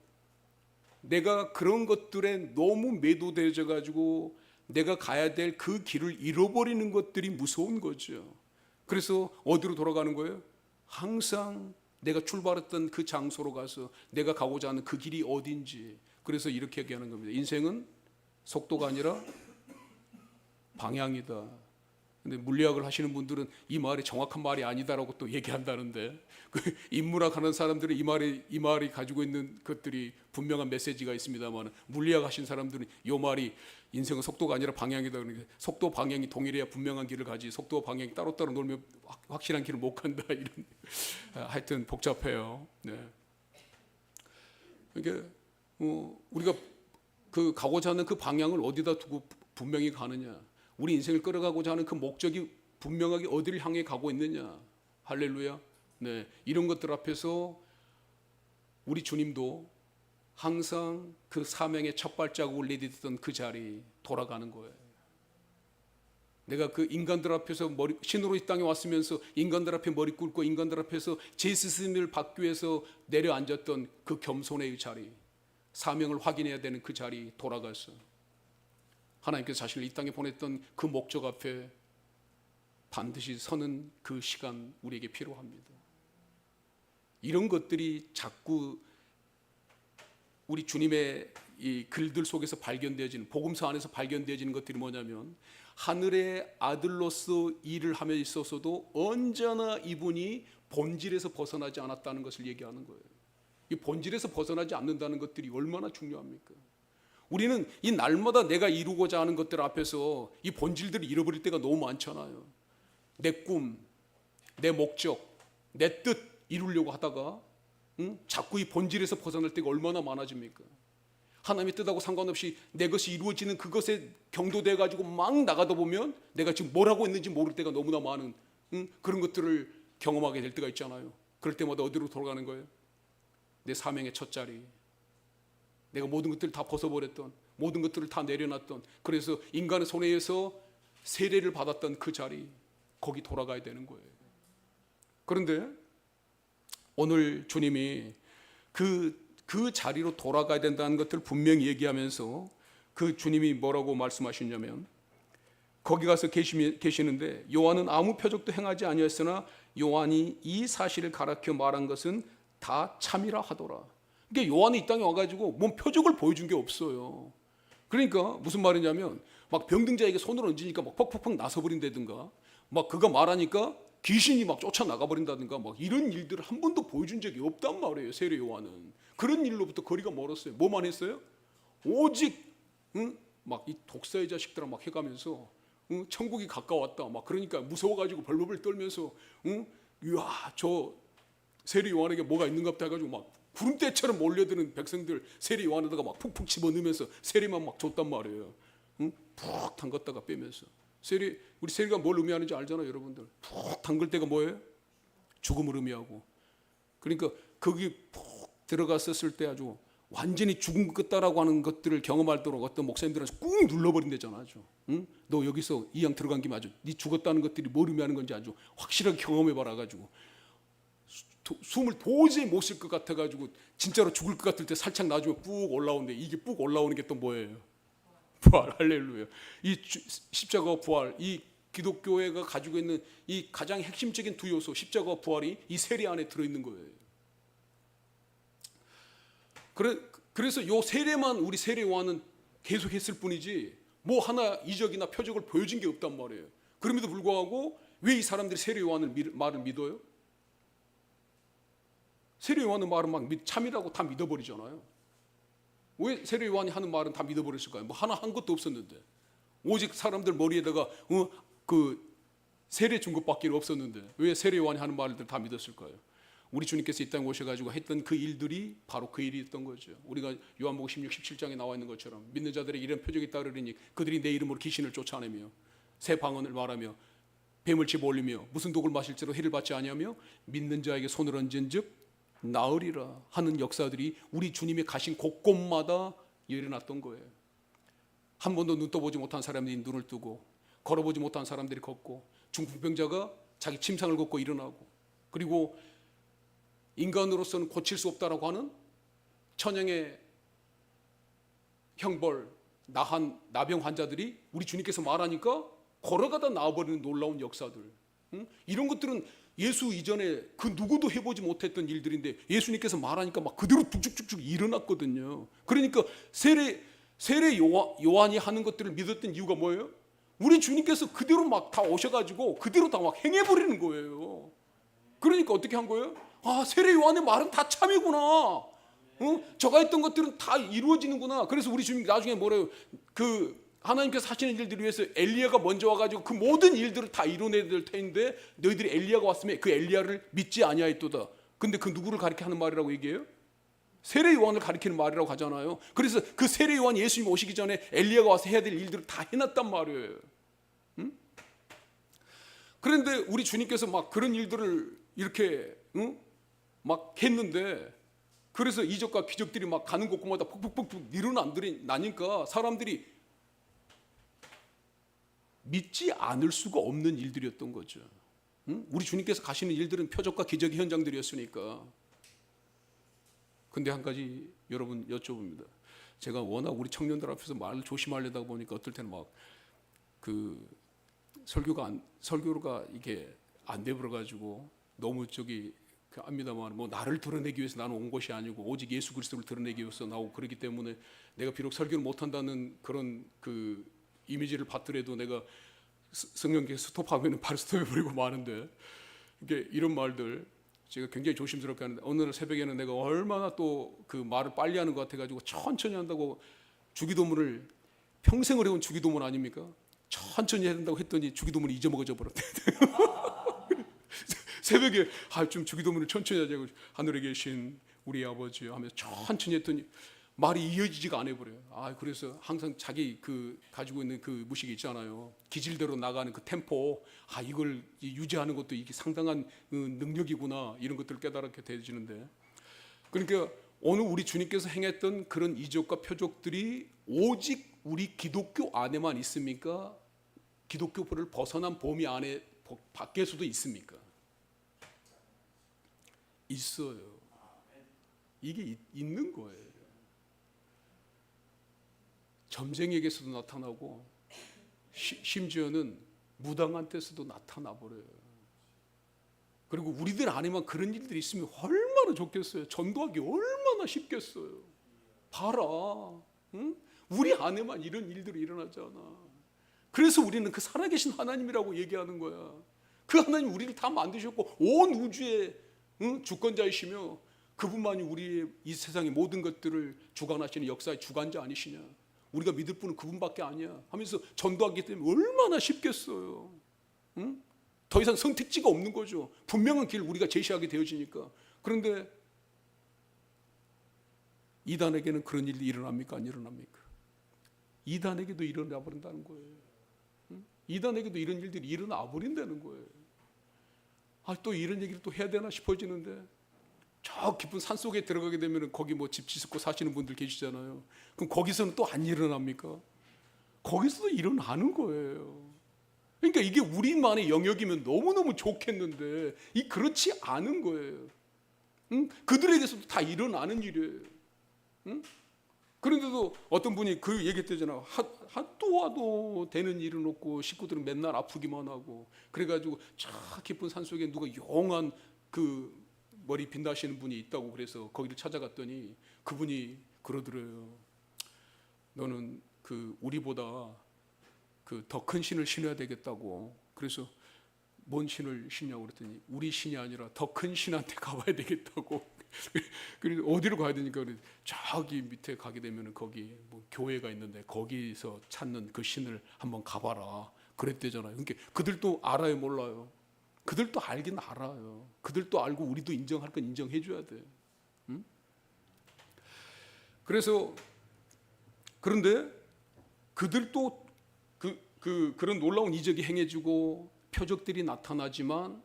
내가 그런 것들에 너무 매도되어 가지고 내가 가야 될 그 길을 잃어버리는 것들이 무서운 거죠. 그래서 어디로 돌아가는 거예요? 항상 내가 출발했던 그 장소로 가서 내가 가고자 하는 그 길이 어딘지. 그래서 이렇게 얘기하는 겁니다. 인생은 속도가 아니라 방향이다. 근데 물리학을 하시는 분들은 이 말이 정확한 말이 아니다라고 또 얘기한다는데, 그 인문학 하는 사람들은 이 말이 가지고 있는 것들이 분명한 메시지가 있습니다만, 물리학 하신 사람들은 이 말이 인생은 속도가 아니라 방향이다. 그러니까 속도 방향이 동일해야 분명한 길을 가지, 속도와 방향이 따로따로 놀면 확실한 길을 못 간다. 이런 하여튼 복잡해요. 네. 그러니까 우리가 그 가고자 하는 그 방향을 어디다 두고 분명히 가느냐, 우리 인생을 끌어가고자 하는 그 목적이 분명하게 어디를 향해 가고 있느냐. 할렐루야. 네, 이런 것들 앞에서 우리 주님도 항상 그 사명의 첫 발자국을 내딛던 그 자리 돌아가는 거예요. 내가 그 인간들 앞에서 신으로 이 땅에 왔으면서 인간들 앞에 머리 꿇고 인간들 앞에서 제 스승을 받기 위해서 내려앉았던 그 겸손의 자리, 사명을 확인해야 되는 그 자리 돌아가서 하나님께서 자신을 이 땅에 보냈던 그 목적 앞에 반드시 서는 그 시간 우리에게 필요합니다. 이런 것들이 자꾸 우리 주님의 이 글들 속에서 발견되어지는, 복음서 안에서 발견되어지는 것들이 뭐냐면 하늘의 아들로서 일을 하며 있어서도 언제나 이분이 본질에서 벗어나지 않았다는 것을 얘기하는 거예요. 이 본질에서 벗어나지 않는다는 것들이 얼마나 중요합니까? 우리는 이 날마다 내가 이루고자 하는 것들 앞에서 이 본질들을 잃어버릴 때가 너무 많잖아요. 내 꿈, 내 목적, 내 뜻 이루려고 하다가 자꾸 이 본질에서 벗어날 때가 얼마나 많아집니까? 하나님의 뜻하고 상관없이 내 것이 이루어지는 그것에 경도돼 가지고 막 나가다 보면 내가 지금 뭘 하고 있는지 모를 때가 너무나 많은 그런 것들을 경험하게 될 때가 있잖아요. 그럴 때마다 어디로 돌아가는 거예요? 내 사명의 첫 자리, 내가 모든 것들을 다 벗어버렸던, 모든 것들을 다 내려놨던, 그래서 인간의 손에 의해서 세례를 받았던 그 자리, 거기 돌아가야 되는 거예요. 그런데 오늘 주님이 그 자리로 돌아가야 된다는 것들을 분명히 얘기하면서 그 주님이 뭐라고 말씀하시냐면, 거기 가서 계시는데 요한은 아무 표적도 행하지 아니하였으나 요한이 이 사실을 가르쳐 말한 것은 다 참이라 하더라. 그러니까 요한이 이 땅에 와가지고 뭔 표적을 보여준 게 없어요. 그러니까 무슨 말이냐면 막 병든자에게 손을 얹으니까 막 퍽퍽퍽 나서버린다든가, 막 그가 말하니까 귀신이 막 쫓아나가 버린다든가, 막 이런 일들을 한 번도 보여준 적이 없단 말이에요. 세례 요한은 그런 일로부터 거리가 멀었어요. 뭐만 했어요? 오직 막 이 독사의 자식들아 막 해가면서 천국이 가까웠다 막 그러니까 무서워가지고 벌벌 떨면서 이야 저 세례 요한에게 뭐가 있는가 보다 해가지고 막 구름대처럼 몰려드는 백성들 세례 요한에다가 막 푹푹 집어넣으면서 세례만 막 줬단 말이에요. 푹 담갔다가 빼면서 우리 세례가 뭘 의미하는지 알잖아요, 여러분들. 푹 담글 때가 뭐예요? 죽음을 의미하고. 그러니까 거기 푹 들어갔었을 때 아주 완전히 죽은 것 같다라고 하는 것들을 경험하도록 어떤 목사님들은 꾹 눌러버린대잖아, 아주. 너 여기서 이양 들어간 김에 아주 네 죽었다는 것들이 뭘 의미하는 건지 아주 확실하게 경험해봐라 가지고 숨을 도저히 못 쉴 것 같아가지고 진짜로 죽을 것 같을 때 살짝 놔주면 푹 올라오는데, 이게 푹 올라오는 게 또 뭐예요? 부활. 할렐루야. 이 십자가와 부활, 이 기독교회가 가지고 있는 이 가장 핵심적인 두 요소, 십자가와 부활이 이 세례 안에 들어있는 거예요. 그래서 요 세례만 우리 세례 요한은 계속 했을 뿐이지 뭐 하나 이적이나 표적을 보여준 게 없단 말이에요. 그럼에도 불구하고 왜 이 사람들이 세례 요한을 말을 믿어요? 세례 요한의 말은 막 참이라고 다 믿어버리잖아요. 왜 세례 요한이 하는 말은 다 믿어버렸을까요? 뭐 하나 한 것도 없었는데, 오직 사람들 머리에다가 그 세례 준 것밖에 없었는데 왜 세례 요한이 하는 말들 다 믿었을까요? 우리 주님께서 이 땅에 오셔가지고 했던 그 일들이 바로 그 일이었던 거죠. 우리가 요한복음 16, 17장에 나와 있는 것처럼 믿는 자들에게 이런 표적이 따르리니 그들이 내 이름으로 귀신을 쫓아내며 새 방언을 말하며 뱀을 집어올리며 무슨 독을 마실지로 해를 받지 아니하며 믿는 자에게 손을 얹은즉 나으리라 하는 역사들이 우리 주님이 가신 곳곳마다 일어났던 거예요. 한 번도 눈 떠보지 못한 사람들이 눈을 뜨고, 걸어보지 못한 사람들이 걷고, 중풍병자가 자기 침상을 걷고 일어나고, 그리고 인간으로서는 고칠 수 없다라고 하는 천형의 형벌, 나병 환자들이 우리 주님께서 말하니까 걸어가다 나와버리는 놀라운 역사들. 이런 것들은 예수 이전에 그 누구도 해보지 못했던 일들인데 예수님께서 말하니까 막 그대로 쭉쭉쭉 일어났거든요. 그러니까 세례 요한이 하는 것들을 믿었던 이유가 뭐예요? 우리 주님께서 그대로 막 다 오셔가지고 그대로 다 막 행해버리는 거예요. 그러니까 어떻게 한 거예요? 아, 세례 요한의 말은 다 참이구나. 저가 했던 것들은 다 이루어지는구나. 그래서 우리 주님 나중에 뭐래요? 하나님께서 하시는 일들을 위해서 엘리야가 먼저 와가지고 그 모든 일들을 다 이뤄내야 될 터인데 너희들이 엘리야가 왔으면 그 엘리야를 믿지 아니하였도다. 근데 그 누구를 가리켜 하는 말이라고 얘기해요? 세례 요한을 가리키는 말이라고 하잖아요. 그래서 그 세례 요한 예수님 오시기 전에 엘리야가 와서 해야 될 일들을 다 해놨단 말이에요. 그런데 우리 주님께서 막 그런 일들을 이렇게 막 했는데, 그래서 이적과 기적들이 막 가는 곳곳마다 푹푹푹푹 일어나니까 사람들이 믿지 않을 수가 없는 일들이었던 거죠. 우리 주님께서 가시는 일들은 표적과 기적의 현장들이었으니까. 근데 한 가지 여러분 여쭤봅니다. 제가 워낙 우리 청년들 앞에서 말을 조심하려다 보니까 어떨 때는 막 그 설교가 이게 안 돼버려 가지고 너무 압니다만 뭐 나를 드러내기 위해서 나는 온 것이 아니고 오직 예수 그리스도를 드러내기 위해서 나오고, 그렇기 때문에 내가 비록 설교를 못한다는 그런 그 이미지를 받더라도 내가 성령께 스톱하면 바로 스톱해버리고 마는데, 이게 이런 말들 제가 굉장히 조심스럽게 하는데 오늘 새벽에는 내가 얼마나 또 그 말을 빨리 하는 것 같아가지고 천천히 한다고 주기도문을 평생을 해온 주기도문 아닙니까? 천천히 해야 된다고 했더니 주기도문이 잊어먹어져 버렸대. 새벽에 좀 주기도문을 천천히 하자고 하늘에 계신 우리 아버지 하면서 천천히 했더니 말이 이어지지가 않아 버려요. 그래서 항상 자기 그 가지고 있는 그 무식이 있잖아요. 기질대로 나가는 그 템포, 이걸 유지하는 것도 이게 상당한 능력이구나 이런 것들을 깨달게 되지는데, 그러니까 오늘 우리 주님께서 행했던 그런 이적과 표적들이 오직 우리 기독교 안에만 있습니까? 기독교를 벗어난 범위 안에 밖에서도 있습니까? 있어요. 이게 있는 거예요. 점쟁이에게서도 나타나고 심지어는 무당한 때서도 나타나 버려요. 그리고 우리들 안에만 그런 일들이 있으면 얼마나 좋겠어요. 전도하기 얼마나 쉽겠어요. 봐라, 응? 우리 안에만 이런 일들이 일어나잖아. 그래서 우리는 그 살아계신 하나님이라고 얘기하는 거야. 그 하나님 우리를 다 만드셨고 온 우주의 주권자이시며 그분만이 우리의 이 세상의 모든 것들을 주관하시는 역사의 주관자 아니시냐. 우리가 믿을 분은 그분밖에 아니야 하면서 전도하기 때문에 얼마나 쉽겠어요. 응? 더 이상 선택지가 없는 거죠. 분명한 길을 우리가 제시하게 되어지니까. 그런데 이단에게는 그런 일이 일어납니까? 안 일어납니까? 이단에게도 일어나 버린다는 거예요. 응? 이단에게도 이런 일들이 일어나 버린다는 거예요. 또 이런 얘기를 또 해야 되나 싶어지는데, 저 깊은 산 속에 들어가게 되면 거기 뭐 집 짓고 사시는 분들 계시잖아요. 그럼 거기서는 또 안 일어납니까? 거기서도 일어나는 거예요. 그러니까 이게 우리만의 영역이면 너무너무 좋겠는데 그렇지 않은 거예요. 응? 그들에게서도 다 일어나는 일이에요. 응? 그런데도 어떤 분이 그 얘기했대잖아. 또 와도 되는 일은 없고 식구들은 맨날 아프기만 하고, 그래가지고 저 깊은 산 속에 누가 용한 그 머리 빈다시는 분이 있다고 그래서 거기를 찾아갔더니 그분이 그러더래요. 너는 그 우리보다 그 더 큰 신을 신어야 되겠다고. 그래서 뭔 신을 신냐고 그랬더니 우리 신이 아니라 더 큰 신한테 가봐야 되겠다고. 그래서 어디로 가야 되니까 저기 밑에 가게 되면 거기 뭐 교회가 있는데 거기서 찾는 그 신을 한번 가봐라 그랬대잖아요. 그러니까 그들도 알아요, 몰라요? 그들도 알긴 알아요. 그들도 알고 우리도 인정할 건 인정해 줘야 돼. 응? 그래서 그런데 그들도 그런 놀라운 이적이 행해지고 표적들이 나타나지만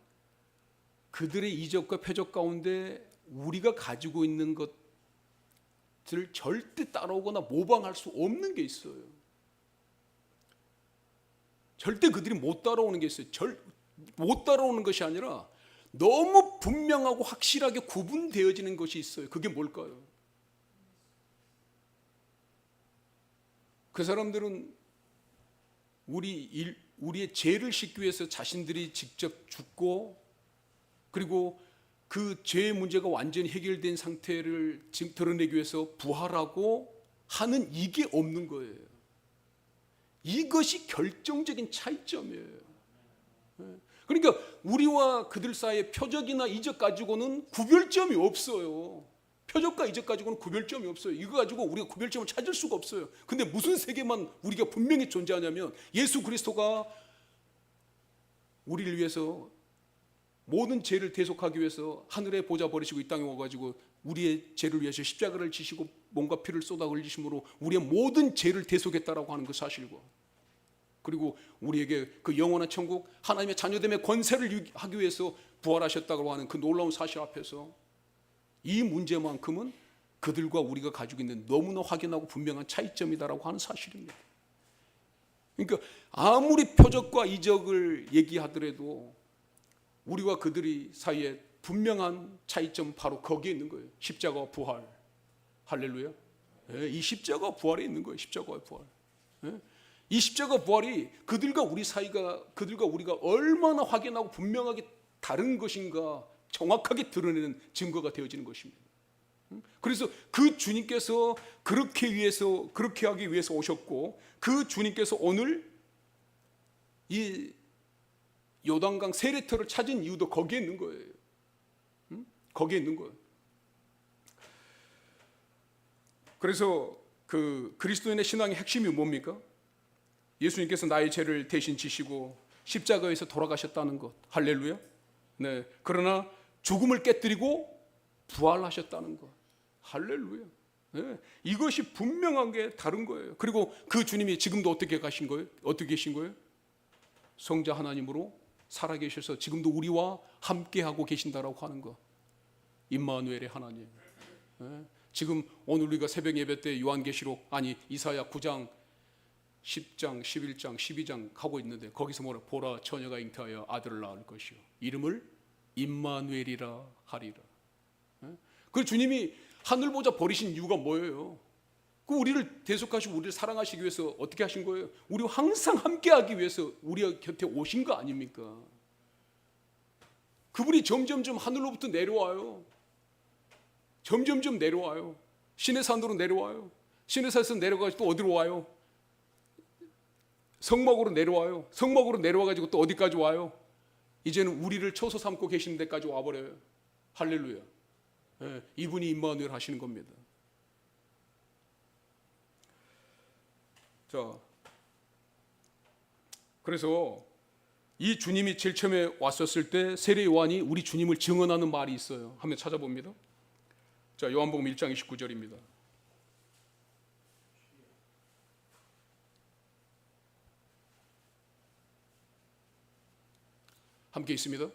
그들의 이적과 표적 가운데 우리가 가지고 있는 것을 절대 따라오거나 모방할 수 없는 게 있어요. 절대 그들이 못 따라오는 게 있어요. 못 따라오는 것이 아니라 너무 분명하고 확실하게 구분되어지는 것이 있어요. 그게 뭘까요? 그 사람들은 우리의 죄를 씻기 위해서 자신들이 직접 죽고, 그리고 그 죄의 문제가 완전히 해결된 상태를 드러내기 위해서 부활하고 하는 이게 없는 거예요. 이것이 결정적인 차이점이에요. 그러니까 우리와 그들 사이의 표적이나 이적 가지고는 구별점이 없어요. 표적과 이적 가지고는 구별점이 없어요. 이거 가지고 우리가 구별점을 찾을 수가 없어요. 근데 무슨 세계만 우리가 분명히 존재하냐면 예수 그리스도가 우리를 위해서 모든 죄를 대속하기 위해서 하늘의 보좌 버리시고 이 땅에 와가지고 우리의 죄를 위해서 십자가를 지시고 몸과 피를 쏟아 흘리심으로 우리의 모든 죄를 대속했다라고 하는 그 사실과, 그리고 우리에게 그 영원한 천국 하나님의 자녀됨의 권세를 하기 위해서 부활하셨다고 하는 그 놀라운 사실 앞에서 이 문제만큼은 그들과 우리가 가지고 있는 너무나 확연하고 분명한 차이점이다라고 하는 사실입니다. 그러니까 아무리 표적과 이적을 얘기하더라도 우리와 그들이 사이에 분명한 차이점 바로 거기에 있는 거예요. 십자가와 부활. 할렐루야. 이 십자가와 부활에 있는 거예요. 십자가와 부활. 이 십자가 부활이 그들과 우리가 얼마나 확연하고 분명하게 다른 것인가 정확하게 드러내는 증거가 되어지는 것입니다. 그래서 그 주님께서 그렇게 하기 위해서 오셨고, 그 주님께서 오늘 이 요단강 세례터를 찾은 이유도 거기에 있는 거예요. 거기에 있는 거예요. 그래서 그 그리스도인의 신앙의 핵심이 뭡니까? 예수님께서 나의 죄를 대신 지시고 십자가에서 돌아가셨다는 것. 할렐루야. 네. 그러나 죽음을 깨뜨리고 부활하셨다는 것. 할렐루야. 네. 이것이 분명한 게 다른 거예요. 그리고 그 주님이 지금도 어떻게 가신 거예요? 어떻게 계신 거예요? 성자 하나님으로 살아계셔서 지금도 우리와 함께하고 계신다라고 하는 거. 임마누엘의 하나님. 네. 지금 오늘 우리가 새벽 예배 때 요한계시록 아니 이사야 9장 10장 11장 12장 하고 있는데 거기서 뭐라 보라 처녀가 잉태하여 아들을 낳을 것이요 이름을 임마누엘이라 하리라. 그 주님이 하늘 보좌 버리신 이유가 뭐예요? 그 우리를 대속하시고 우리를 사랑하시기 위해서 어떻게 하신 거예요? 우리와 항상 함께하기 위해서 우리 곁에 오신 거 아닙니까? 그분이 점점점 하늘로부터 내려와요. 점점점 내려와요. 신의 산으로 내려와요. 신의 산에서 내려가지고 또 어디로 와요? 성막으로 내려와요. 성막으로 내려와가지고 또 어디까지 와요? 이제는 우리를 처소 삼고 계시는 데까지 와버려요. 할렐루야. 예, 이분이 임마누엘 하시는 겁니다. 자, 그래서 이 주님이 제일 처음에 왔었을 때 세례 요한이 우리 주님을 증언하는 말이 있어요. 한번 찾아봅니다. 자, 요한복음 1장 29절입니다. 함께 있습니다.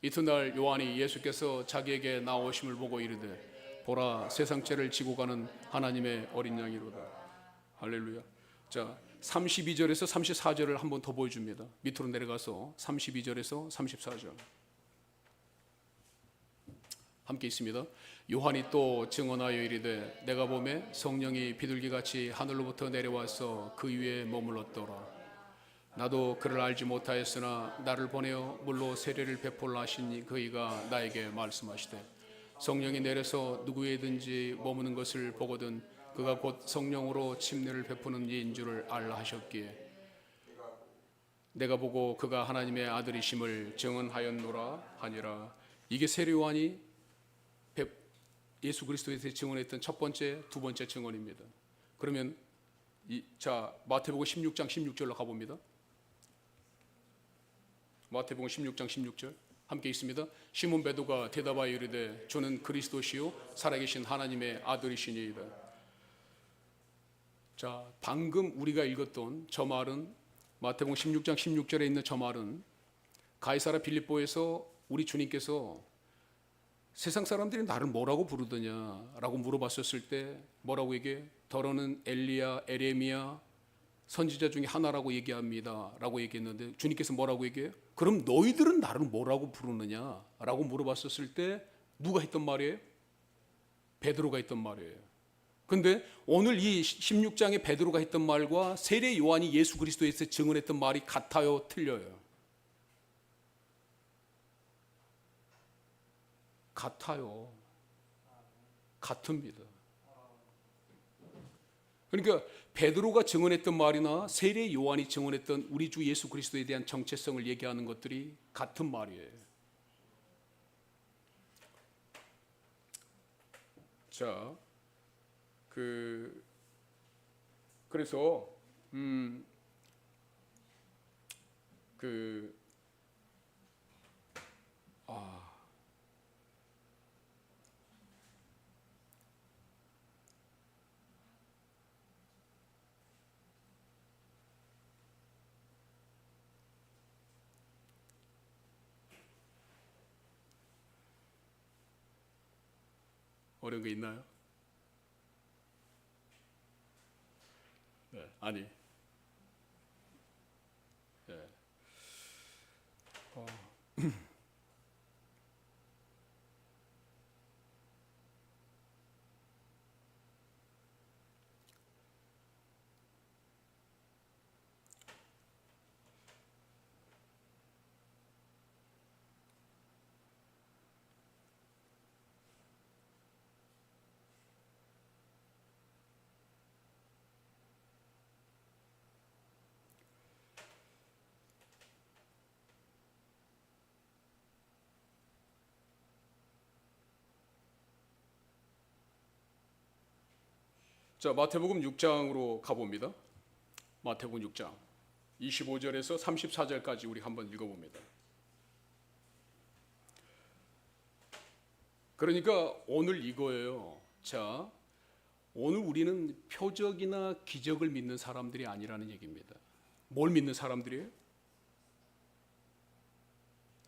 이튿날 요한이 예수께서 자기에게 나오심을 보고 이르되 보라 세상 죄를 지고 가는 하나님의 어린 양이로다. 할렐루야. 자, 32절에서 34절을 한번 더 보여줍니다. 밑으로 내려가서 32절에서 34절 함께 있습니다. 요한이 또 증언하여 이르되 내가 보매 성령이 비둘기같이 하늘로부터 내려와서 그 위에 머물렀더라. 나도 그를 알지 못하였으나 나를 보내어 물로 세례를 베풀라 하시니 그이가 나에게 말씀하시되 성령이 내려서 누구에든지 머무는 것을 보거든 그가 곧 성령으로 침례를 베푸는 이인 줄을 알라 하셨기에 내가 보고 그가 하나님의 아들이심을 증언하였노라 하니라. 이게 세례 요한이 예수 그리스도에 대해 증언했던 첫 번째, 두 번째 증언입니다. 그러면 자 마태복음 16장 16절로 가봅니다. 마태복음 16장 16절 함께 있습니다. 시몬 베드로가 대답하여 이르되 주는 그리스도시요 살아계신 하나님의 아들이시니이다. 자, 방금 우리가 읽었던 저 말은 마태복음 16장 16절에 있는 저 말은 가이사랴 빌립보에서 우리 주님께서 세상 사람들이 나를 뭐라고 부르더냐라고 물어봤었을 때 뭐라고 얘기해? 더러는 엘리야, 에레미야 선지자 중에 하나라고 얘기합니다 라고 얘기했는데 주님께서 뭐라고 얘기해요? 그럼 너희들은 나를 뭐라고 부르느냐 라고 물어봤었을 때 누가 했던 말이에요? 베드로가 했던 말이에요. 근데 오늘 이 16장에 베드로가 했던 말과 세례 요한이 예수 그리스도에서 증언했던 말이 같아요? 틀려요? 같아요. 같습니다. 그러니까 베드로가 증언했던 말이나 세례 요한이 증언했던 우리 주 예수 그리스도에 대한 정체성을 얘기하는 것들이 같은 말이에요. 자, 그래서 어려운 거 있나요? 네, 아니. 네. 자, 마태복음 6장으로 가봅니다. 마태복음 6장 25절에서 34절까지 우리 한번 읽어봅니다. 그러니까 오늘 이거예요. 자, 오늘 우리는 표적이나 기적을 믿는 사람들이 아니라는 얘기입니다. 뭘 믿는 사람들이에요?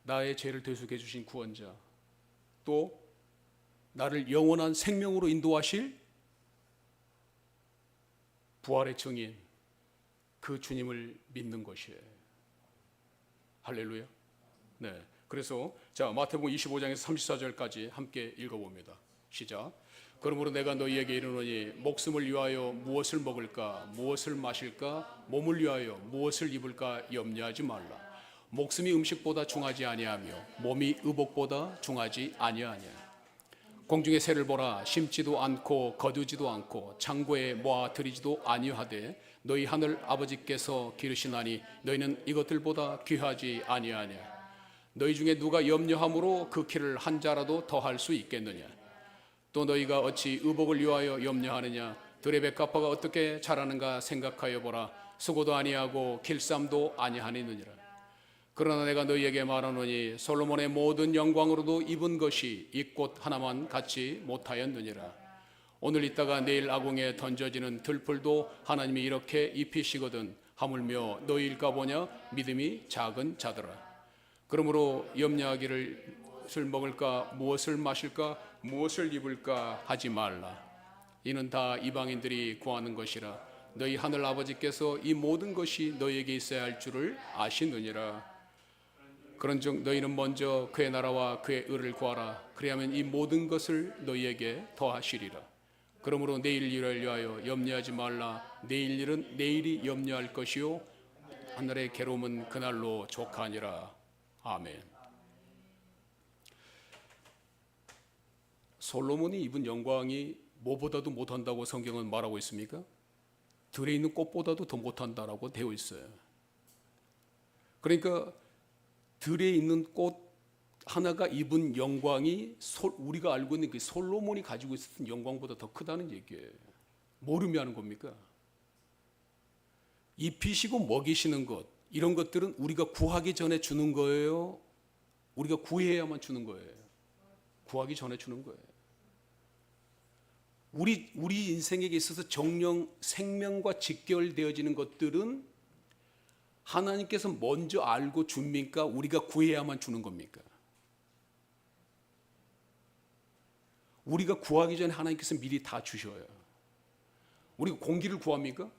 나의 죄를 대속해 주신 구원자, 또 나를 영원한 생명으로 인도하실 부활의 증인, 그 주님을 믿는 것이에요. 할렐루야. 네. 그래서 자, 마태복음 25장에서 34절까지 함께 읽어봅니다. 시작. 그러므로 내가 너희에게 이르노니 목숨을 위하여 무엇을 먹을까 무엇을 마실까 몸을 위하여 무엇을 입을까 염려하지 말라. 목숨이 음식보다 중하지 아니하며 몸이 의복보다 중하지 아니하냐. 공중의 새를 보라. 심지도 않고 거두지도 않고 창고에 모아 들이지도 아니하되 너희 하늘 아버지께서 기르시나니 너희는 이것들보다 귀하지 아니하냐. 너희 중에 누가 염려함으로 그 키를 한 자라도 더할 수 있겠느냐. 또 너희가 어찌 의복을 위하여 염려하느냐. 들의 백합화가 어떻게 자라는가 생각하여 보라. 수고도 아니하고 길쌈도 아니하느니라. 그러나 내가 너희에게 말하노니 솔로몬의 모든 영광으로도 입은 것이 이 꽃 하나만 갖지 못하였느니라. 오늘 있다가 내일 아궁에 던져지는 들풀도 하나님이 이렇게 입히시거든 하물며 너희일까 보냐. 믿음이 작은 자들아. 그러므로 염려하기를 무엇을 먹을까 무엇을 마실까 무엇을 입을까 하지 말라. 이는 다 이방인들이 구하는 것이라. 너희 하늘 아버지께서 이 모든 것이 너희에게 있어야 할 줄을 아시느니라. 그런즉 너희는 먼저 그의 나라와 그의 의를 구하라. 그리하면 이 모든 것을 너희에게 더하시리라. 그러므로 내일 일을 위하여 염려하지 말라. 내일 일은 내일이 염려할 것이요 하늘의 괴로움은 그날로 족하니라. 아멘. 솔로몬이 입은 영광이 뭐보다도 못한다고 성경은 말하고 있습니까? 들에 있는 꽃보다도 더 못한다라고 되어 있어요. 그러니까 들에 있는 꽃 하나가 입은 영광이 우리가 알고 있는 그 솔로몬이 가지고 있었던 영광보다 더 크다는 얘기예요. 뭘 의미하는 겁니까? 입히시고 먹이시는 것, 이런 것들은 우리가 구하기 전에 주는 거예요? 우리가 구해야만 주는 거예요? 구하기 전에 주는 거예요. 우리 인생에게 있어서 정령 생명과 직결되어지는 것들은 하나님께서 먼저 알고 줍니까? 우리가 구해야만 주는 겁니까? 우리가 구하기 전에 하나님께서 미리 다 주셔요. 우리가 공기를 구합니까?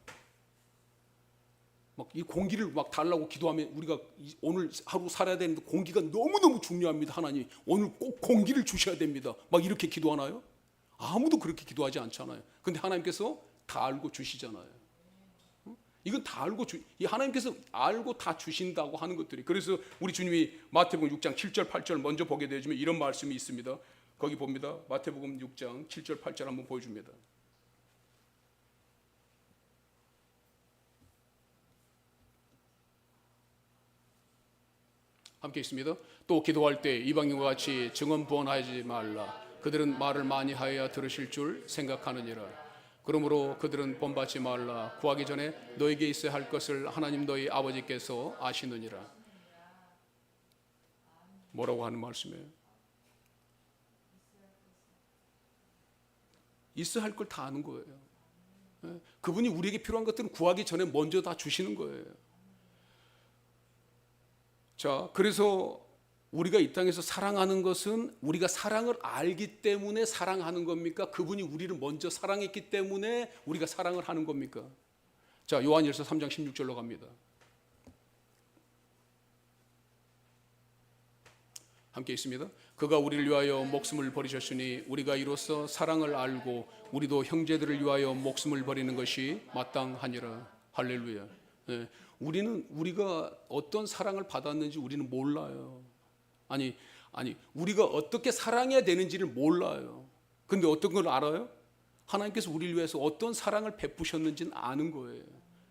막 이 공기를 막 달라고 기도하면 우리가 오늘 하루 살아야 되는데 공기가 너무너무 중요합니다. 하나님 오늘 꼭 공기를 주셔야 됩니다. 막 이렇게 기도하나요? 아무도 그렇게 기도하지 않잖아요. 근데 하나님께서 다 알고 주시잖아요. 이건 다 알고 이 하나님께서 알고 다 주신다고 하는 것들이. 그래서 우리 주님이 마태복음 6장 7절 8절 먼저 보게 되어지면 이런 말씀이 있습니다. 거기 봅니다. 마태복음 6장 7절 8절 한번 보여줍니다. 함께 있습니다. 또 기도할 때 이방인과 같이 증언부언하지 말라. 그들은 말을 많이 하여야 들으실 줄 생각하느니라. 그러므로 그들은 본받지 말라. 구하기 전에 너에게 있어야 할 것을 하나님 너희 아버지께서 아시느니라. 뭐라고 하는 말씀이에요? 있어야 할 걸 다 아는 거예요. 그분이 우리에게 필요한 것들은 구하기 전에 먼저 다 주시는 거예요. 자, 그래서 우리가 이 땅에서 사랑하는 것은 우리가 사랑을 알기 때문에 사랑하는 겁니까? 그분이 우리를 먼저 사랑했기 때문에 우리가 사랑을 하는 겁니까? 자, 요한일서 3장 16절로 갑니다. 함께 있습니다. 그가 우리를 위하여 목숨을 버리셨으니 우리가 이로써 사랑을 알고 우리도 형제들을 위하여 목숨을 버리는 것이 마땅하니라. 할렐루야. 네. 우리가 어떤 사랑을 받았는지 우리는 몰라요. 아니 우리가 어떻게 사랑해야 되는지를 몰라요. 근데 어떤 걸 알아요? 하나님께서 우리를 위해서 어떤 사랑을 베푸셨는지는 아는 거예요.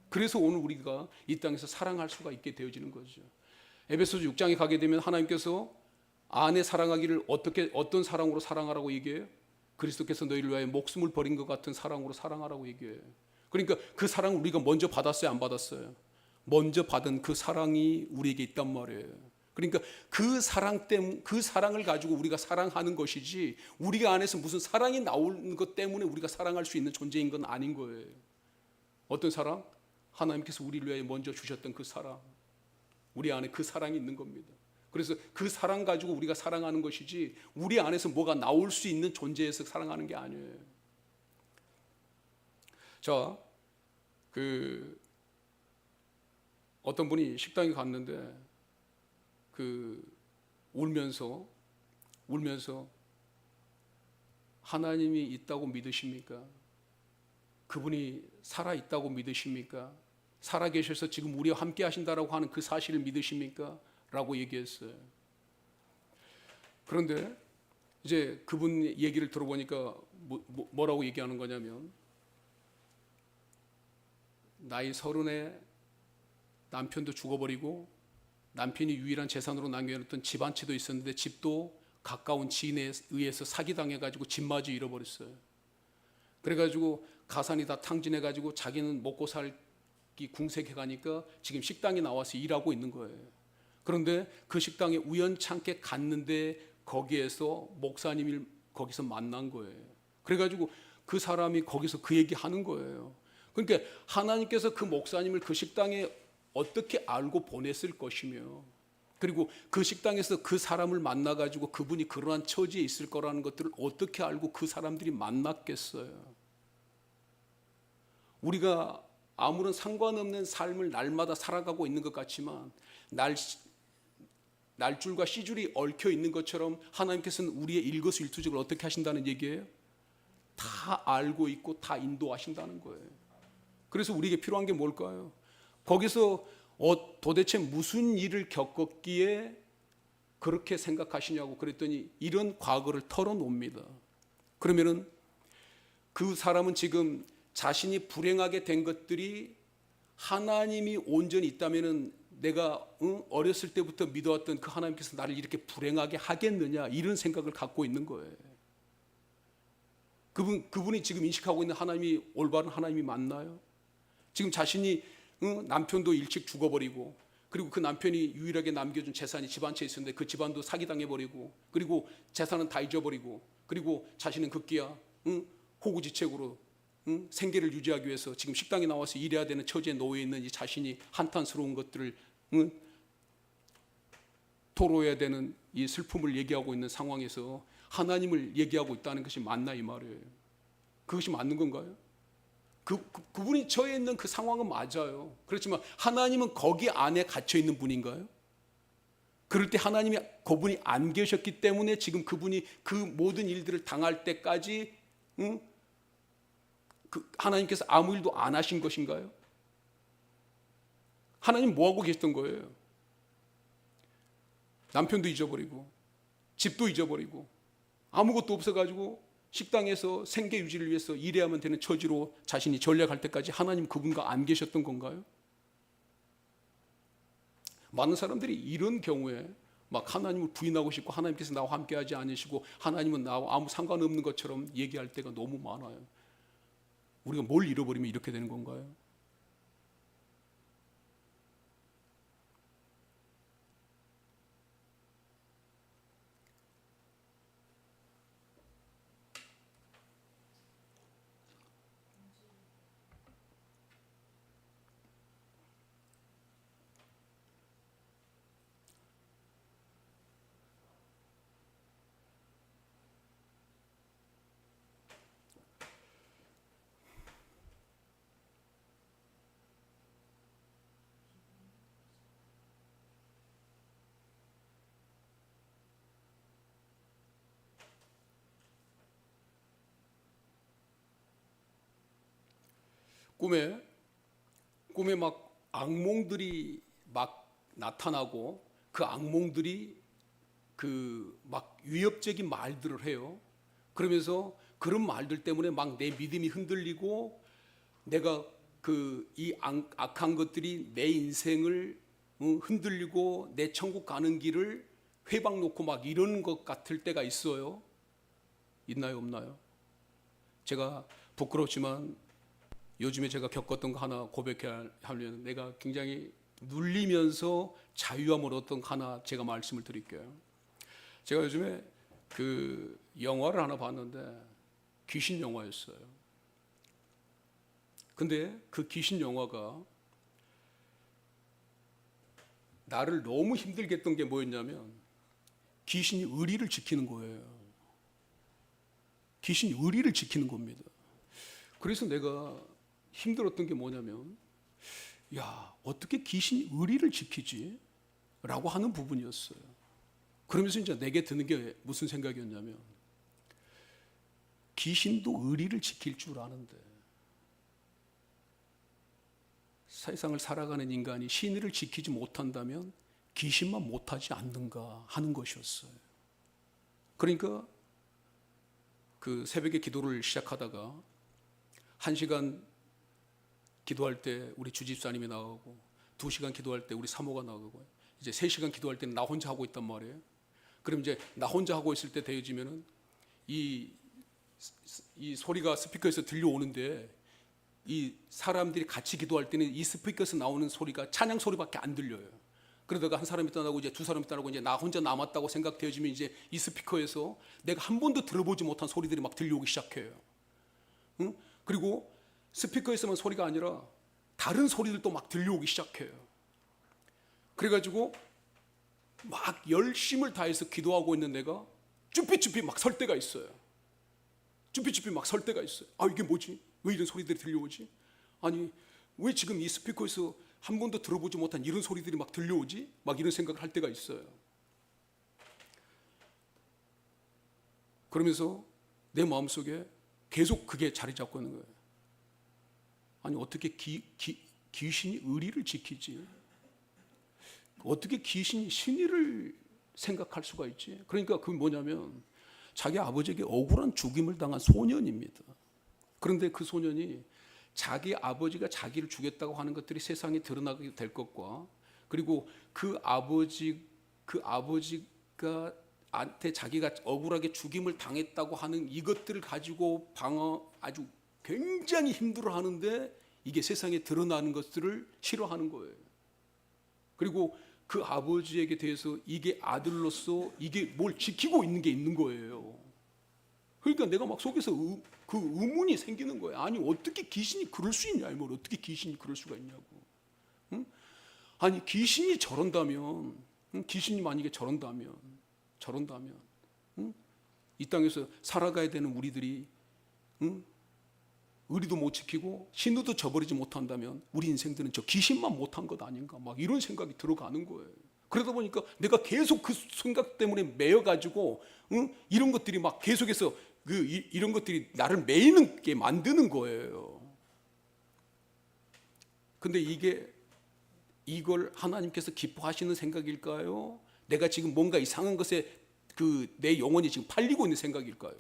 그래서 오늘 우리가 이 땅에서 사랑할 수가 있게 되어지는 거죠. 에베소서 6장에 가게 되면 하나님께서 아내 사랑하기를 어떤 사랑으로 사랑하라고 얘기해요? 그리스도께서 너희를 위하여 목숨을 버린 것 같은 사랑으로 사랑하라고 얘기해요. 그러니까 그 사랑을 우리가 먼저 받았어요, 안 받았어요? 먼저 받은 그 사랑이 우리에게 있단 말이에요. 그러니까 그 사랑 때문에, 그 사랑을 가지고 우리가 사랑하는 것이지, 우리가 안에서 무슨 사랑이 나오는 것 때문에 우리가 사랑할 수 있는 존재인 건 아닌 거예요. 어떤 사랑? 하나님께서 우리를 위해 먼저 주셨던 그 사랑, 우리 안에 그 사랑이 있는 겁니다. 그래서 그 사랑 가지고 우리가 사랑하는 것이지, 우리 안에서 뭐가 나올 수 있는 존재에서 사랑하는 게 아니에요. 자, 어떤 분이 식당에 갔는데 울면서 하나님이 있다고 믿으십니까? 그분이 살아 있다고 믿으십니까? 살아 계셔서 지금 우리와 함께 하신다라고 하는 그 사실을 믿으십니까? 라고 얘기했어요. 그런데 이제 그분 얘기를 들어보니까 뭐라고 얘기하는 거냐면, 나이 30에 남편도 죽어버리고 남편이 유일한 재산으로 남겨놓던 집 한 채도 있었는데 집도 가까운 지인에 의해서 사기당해가지고 집마저 잃어버렸어요. 그래가지고 가산이 다 탕진해가지고 자기는 먹고 살기 궁색해가니까 지금 식당에 나와서 일하고 있는 거예요. 그런데 그 식당에 우연찮게 갔는데 거기에서 목사님을 거기서 만난 거예요. 그래가지고 그 사람이 거기서 그 얘기 하는 거예요. 그러니까 하나님께서 그 목사님을 그 식당에 어떻게 알고 보냈을 것이며, 그리고 그 식당에서 그 사람을 만나가지고 그분이 그러한 처지에 있을 거라는 것들을 어떻게 알고 그 사람들이 만났겠어요. 우리가 아무런 상관없는 삶을 날마다 살아가고 있는 것 같지만 날줄과 씨줄이 얽혀 있는 것처럼 하나님께서는 우리의 일거수일투족을 어떻게 하신다는 얘기예요? 다 알고 있고 다 인도하신다는 거예요. 그래서 우리에게 필요한 게 뭘까요? 거기서 도대체 무슨 일을 겪었기에 그렇게 생각하시냐고 그랬더니 이런 과거를 털어놓습니다. 그러면은 그 사람은 지금 자신이 불행하게 된 것들이 하나님이 온전히 있다면은 내가 어렸을 때부터 믿어왔던 그 하나님께서 나를 이렇게 불행하게 하겠느냐, 이런 생각을 갖고 있는 거예요. 그분이 지금 인식하고 있는 하나님이 올바른 하나님이 맞나요? 지금 자신이 남편도 일찍 죽어버리고, 그리고 그 남편이 유일하게 남겨준 재산이 집 한 채 있었는데 그 집안도 사기당해버리고, 그리고 재산은 다 잊어버리고, 그리고 자신은 급기야 호구지책으로 생계를 유지하기 위해서 지금 식당에 나와서 일해야 되는 처지에 놓여 있는 이 자신이 한탄스러운 것들을 토로해야 되는 이 슬픔을 얘기하고 있는 상황에서 하나님을 얘기하고 있다는 것이 맞나, 이 말이에요. 그것이 맞는 건가요? 그분이 처해 있는 그 상황은 맞아요. 그렇지만 하나님은 거기 안에 갇혀 있는 분인가요? 그럴 때 하나님이 그분이 안 계셨기 때문에 지금 그분이 그 모든 일들을 당할 때까지 하나님께서 아무 일도 안 하신 것인가요? 하나님 뭐 하고 계셨던 거예요? 남편도 잊어버리고 집도 잊어버리고 아무것도 없어가지고 식당에서 생계 유지를 위해서 일해야만 되는 처지로 자신이 전략할 때까지 하나님 그분과 안 계셨던 건가요? 많은 사람들이 이런 경우에 막 하나님을 부인하고 싶고 하나님께서 나와 함께하지 않으시고 하나님은 나와 아무 상관없는 것처럼 얘기할 때가 너무 많아요. 우리가 뭘 잃어버리면 이렇게 되는 건가요? 꿈에 막 악몽들이 막 나타나고 그 악몽들이 그 막 위협적인 말들을 해요. 그러면서 그런 말들 때문에 막 내 믿음이 흔들리고 내가 이 악한 것들이 내 인생을 흔들리고 내 천국 가는 길을 회방 놓고 막 이러는 것 같을 때가 있어요. 있나요, 없나요? 제가 부끄럽지만 요즘에 제가 겪었던 거 하나 고백하려면 내가 굉장히 눌리면서 자유함을 얻었던 거 하나 제가 말씀을 드릴게요. 제가 요즘에 그 영화를 하나 봤는데 귀신 영화였어요. 근데 그 귀신 영화가 나를 너무 힘들게 했던 게 뭐였냐면 귀신이 의리를 지키는 거예요. 귀신이 의리를 지키는 겁니다. 그래서 내가 힘들었던 게 뭐냐면 야, 어떻게 귀신이 의리를 지키지? 라고 하는 부분이었어요. 그러면서 이제 내게 드는 게 무슨 생각이었냐면 귀신도 의리를 지킬 줄 아는데 세상을 살아가는 인간이 신의를 지키지 못한다면 귀신만 못하지 않는가 하는 것이었어요. 그러니까 그 새벽에 기도를 시작하다가 1시간 기도할 때 우리 주집사님이 나가고 2시간 기도할 때 우리 사모가 나가고 이제 3시간 기도할 때는 나 혼자 하고 있단 말이에요. 그럼 이제 나 혼자 하고 있을 때 되어지면은 이 소리가 스피커에서 들려오는데 이 사람들이 같이 기도할 때는 이 스피커에서 나오는 소리가 찬양 소리밖에 안 들려요. 그러다가 한 사람이 떠나고 이제 두 사람이 떠나고 이제 나 혼자 남았다고 생각되어지면 이제 이 스피커에서 내가 한 번도 들어보지 못한 소리들이 막 들려오기 시작해요. 응? 그리고 스피커에서만 소리가 아니라 다른 소리들도 막 들려오기 시작해요. 그래가지고 막 열심을 다해서 기도하고 있는 내가 쭈삣쭈삣 막 설 때가 있어요. 쭈삣쭈삣 막 설 때가 있어요. 아, 이게 뭐지? 왜 이런 소리들이 들려오지? 아니, 왜 지금 이 스피커에서 한 번도 들어보지 못한 이런 소리들이 막 들려오지? 막 이런 생각을 할 때가 있어요. 그러면서 내 마음속에 계속 그게 자리 잡고 있는 거예요. 아니, 어떻게 귀신이 의리를 지키지? 어떻게 귀신이 신의를 생각할 수가 있지? 그러니까 그게 뭐냐면 자기 아버지에게 억울한 죽임을 당한 소년입니다. 그런데 그 소년이 자기 아버지가 자기를 죽였다고 하는 것들이 세상에 드러나게 될 것과 그리고 그 아버지가 한테 자기가 억울하게 죽임을 당했다고 하는 이것들을 가지고 아주 굉장히 힘들어하는데 이게 세상에 드러나는 것들을 싫어하는 거예요. 그리고 그 아버지에게 대해서 이게 아들로서 이게 뭘 지키고 있는 게 있는 거예요. 그러니까 내가 막 속에서 그 의문이 생기는 거예요. 아니, 어떻게 귀신이 그럴 수 있냐? 뭘 어떻게 귀신이 그럴 수가 있냐고. 응? 아니, 귀신이 저런다면, 귀신이 만약에 저런다면, 응? 이 땅에서 살아가야 되는 우리들이 의리도 못 지키고 신의도 저버리지 못한다면 우리 인생들은 저 귀신만 못한 것 아닌가? 막 이런 생각이 들어가는 거예요. 그러다 보니까 내가 계속 그 생각 때문에 매여가지고 이런 것들이 막 계속해서 이런 것들이 나를 매이는 게 만드는 거예요. 근데 이걸 하나님께서 기뻐하시는 생각일까요? 내가 지금 뭔가 이상한 것에 내 영혼이 지금 팔리고 있는 생각일까요?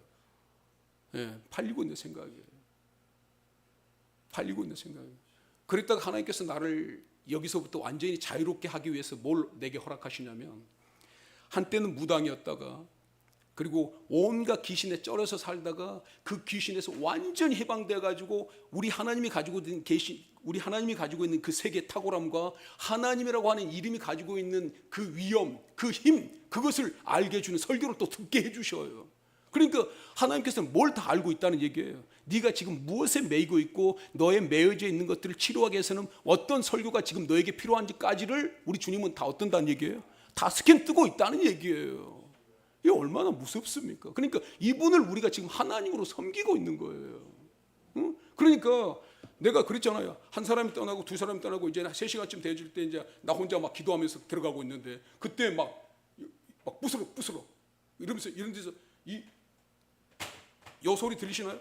예, 팔리고 있는 생각이에요. 팔리고 있는 생각이에요. 그랬다가 하나님께서 나를 여기서부터 완전히 자유롭게 하기 위해서 뭘 내게 허락하시냐면 한때는 무당이었다가 그리고 온갖 귀신에 쩔어서 살다가 그 귀신에서 완전히 해방되어 가지고 우리 하나님이 가지고 있는 그 세계 탁월함과 하나님이라고 하는 이름이 가지고 있는 그 위엄, 그 힘, 그것을 알게 해주는 설교를 또 듣게 해주셔요. 그러니까 하나님께서는 뭘 다 알고 있다는 얘기예요. 네가 지금 무엇에 매이고 있고 너의 매여져 있는 것들을 치료하기 위해서는 어떤 설교가 지금 너에게 필요한지까지를 우리 주님은 다 어떤다는 얘기예요. 다 스캔 뜨고 있다는 얘기예요. 이게 얼마나 무섭습니까? 그러니까 이분을 우리가 지금 하나님으로 섬기고 있는 거예요. 응? 그러니까 내가 그랬잖아요. 한 사람이 떠나고 두 사람이 떠나고 이제 3시간쯤 되어질 때 이제 나 혼자 막 기도하면서 들어가고 있는데 그때 막 부스러 이러면서 이런 데서 요 소리 들리시나요?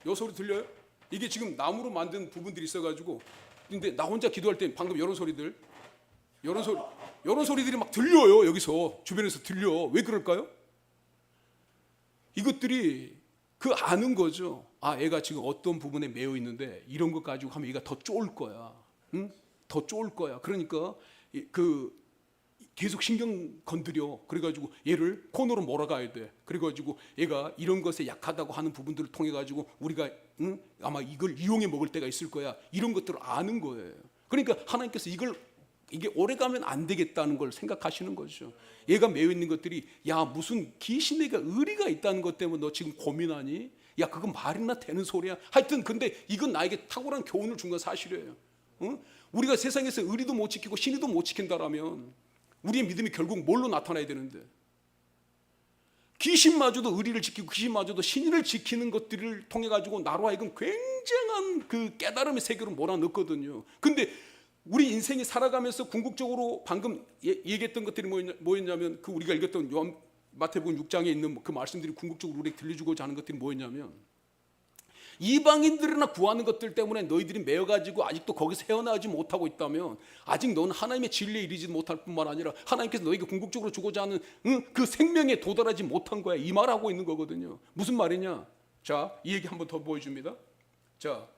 요 소리 들려요? 이게 지금 나무로 만든 부분들이 있어가지고 근데 나 혼자 기도할 때 방금 이런 소리들이 막 들려요. 여기서 주변에서 들려. 왜 그럴까요? 이것들이 아는 거죠. 아, 애가 지금 어떤 부분에 매여 있는데 이런 것 가지고 하면 얘가 더 쫄을 거야. 응? 더 쫄을 거야. 그러니까 계속 신경 건드려. 그래가지고 얘를 코너로 몰아가야 돼. 그래가지고 얘가 이런 것에 약하다고 하는 부분들을 통해 가지고 우리가 아마 이걸 이용해 먹을 때가 있을 거야. 이런 것들을 아는 거예요. 그러니까 하나님께서 이게 오래 가면 안 되겠다는 걸 생각하시는 거죠. 얘가 매여 있는 것들이 야 무슨 귀신에게 의리가 있다는 것 때문에 너 지금 고민하니? 야 그건 말이나 되는 소리야. 하여튼 근데 이건 나에게 탁월한 교훈을 준 건 사실이에요. 우리가 세상에서 의리도 못 지키고 신의도 못 지킨다라면 우리의 믿음이 결국 뭘로 나타나야 되는데, 귀신마저도 의리를 지키고 귀신마저도 신의를 지키는 것들을 통해 가지고 나로 하여금 굉장한 그 깨달음의 세계로 몰아넣거든요. 근데 우리 인생이 살아가면서 궁극적으로 방금 얘기했던 것들이 뭐였냐면 그 우리가 읽었던 요한 마태복음 6장에 있는 그 말씀들이 궁극적으로 우리에게 들려주고자 하는 것들이 뭐였냐면, 이방인들이나 구하는 것들 때문에 너희들이 매여가지고 아직도 거기서 헤어나오지 못하고 있다면 아직 너는 하나님의 진리에 이르지 못할 뿐만 아니라 하나님께서 너에게 궁극적으로 주고자 하는 그 생명에 도달하지 못한 거야. 이 말하고 있는 거거든요. 무슨 말이냐? 자, 이 얘기 한번 더 보여줍니다. 자,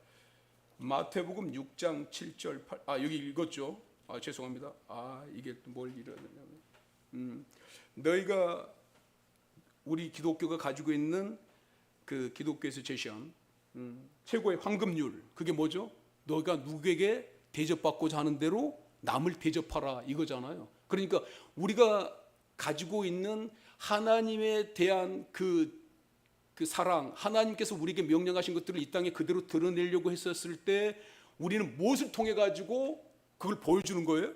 마태복음 6장 7절 8 여기 읽었죠? 죄송합니다. 이게 뭘 읽어야 되냐면 너희가 우리 기독교가 가지고 있는 그 기독교에서 제시한 최고의 황금률, 그게 뭐죠? 너가 누구에게 대접받고자 하는 대로 남을 대접하라 이거잖아요. 그러니까 우리가 가지고 있는 하나님에 대한 그 사랑, 하나님께서 우리에게 명령하신 것들을 이 땅에 그대로 드러내려고 했었을 때 우리는 무엇을 통해 가지고 그걸 보여주는 거예요?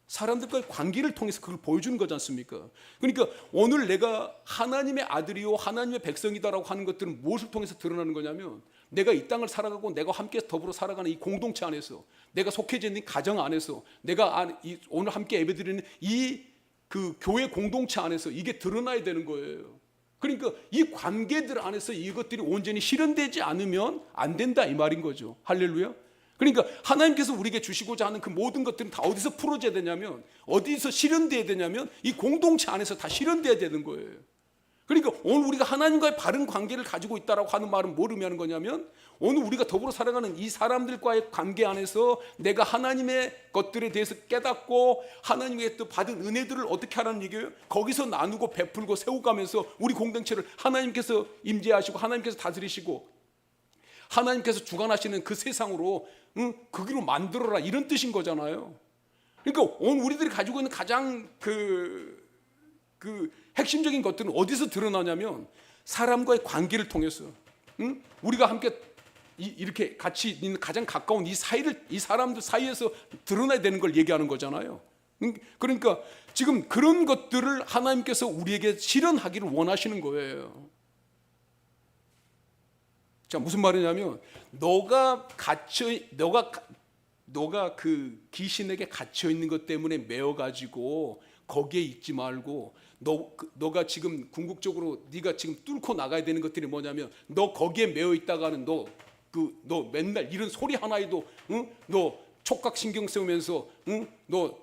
사람들과의 관계를 통해서 그걸 보여주는 거지 않습니까? 그러니까 오늘 내가 하나님의 아들이요 하나님의 백성이다라고 하는 것들은 무엇을 통해서 드러나는 거냐면, 내가 이 땅을 살아가고 내가 함께 더불어 살아가는 이 공동체 안에서, 내가 속해져 있는 가정 안에서, 내가 오늘 함께 예배드리는 이 그 교회 공동체 안에서 이게 드러나야 되는 거예요. 그러니까 이 관계들 안에서 이것들이 온전히 실현되지 않으면 안 된다 이 말인 거죠. 할렐루야. 그러니까 하나님께서 우리에게 주시고자 하는 그 모든 것들은 다 어디서 풀어져야 되냐면, 어디서 실현돼야 되냐면 이 공동체 안에서 다 실현돼야 되는 거예요. 그러니까 오늘 우리가 하나님과의 바른 관계를 가지고 있다라고 하는 말은 뭘 의미하는 거냐면, 오늘 우리가 더불어 살아가는 이 사람들과의 관계 안에서 내가 하나님의 것들에 대해서 깨닫고 하나님의 또 받은 은혜들을 어떻게 하라는 얘기예요? 거기서 나누고 베풀고 세워가면서 우리 공동체를 하나님께서 임재하시고 하나님께서 다스리시고 하나님께서 주관하시는 그 세상으로 거기로 만들어라, 이런 뜻인 거잖아요. 그러니까 오늘 우리들이 가지고 있는 가장 그 핵심적인 것들은 어디서 드러나냐면 사람과의 관계를 통해서, 우리가 함께 이렇게 같이 있는 가장 가까운 이 사람들 사이에서 드러나야 되는 걸 얘기하는 거잖아요. 그러니까 지금 그런 것들을 하나님께서 우리에게 실현하기를 원하시는 거예요. 자, 무슨 말이냐면 너가 그 귀신에게 갇혀 있는 것 때문에 매여 가지고 거기에 있지 말고, 너가 지금 궁극적으로 네가 지금 뚫고 나가야 되는 것들이 뭐냐면, 너 거기에 매여 있다가는 너 맨날 이런 소리 하나에도 너 촉각 신경 세우면서 너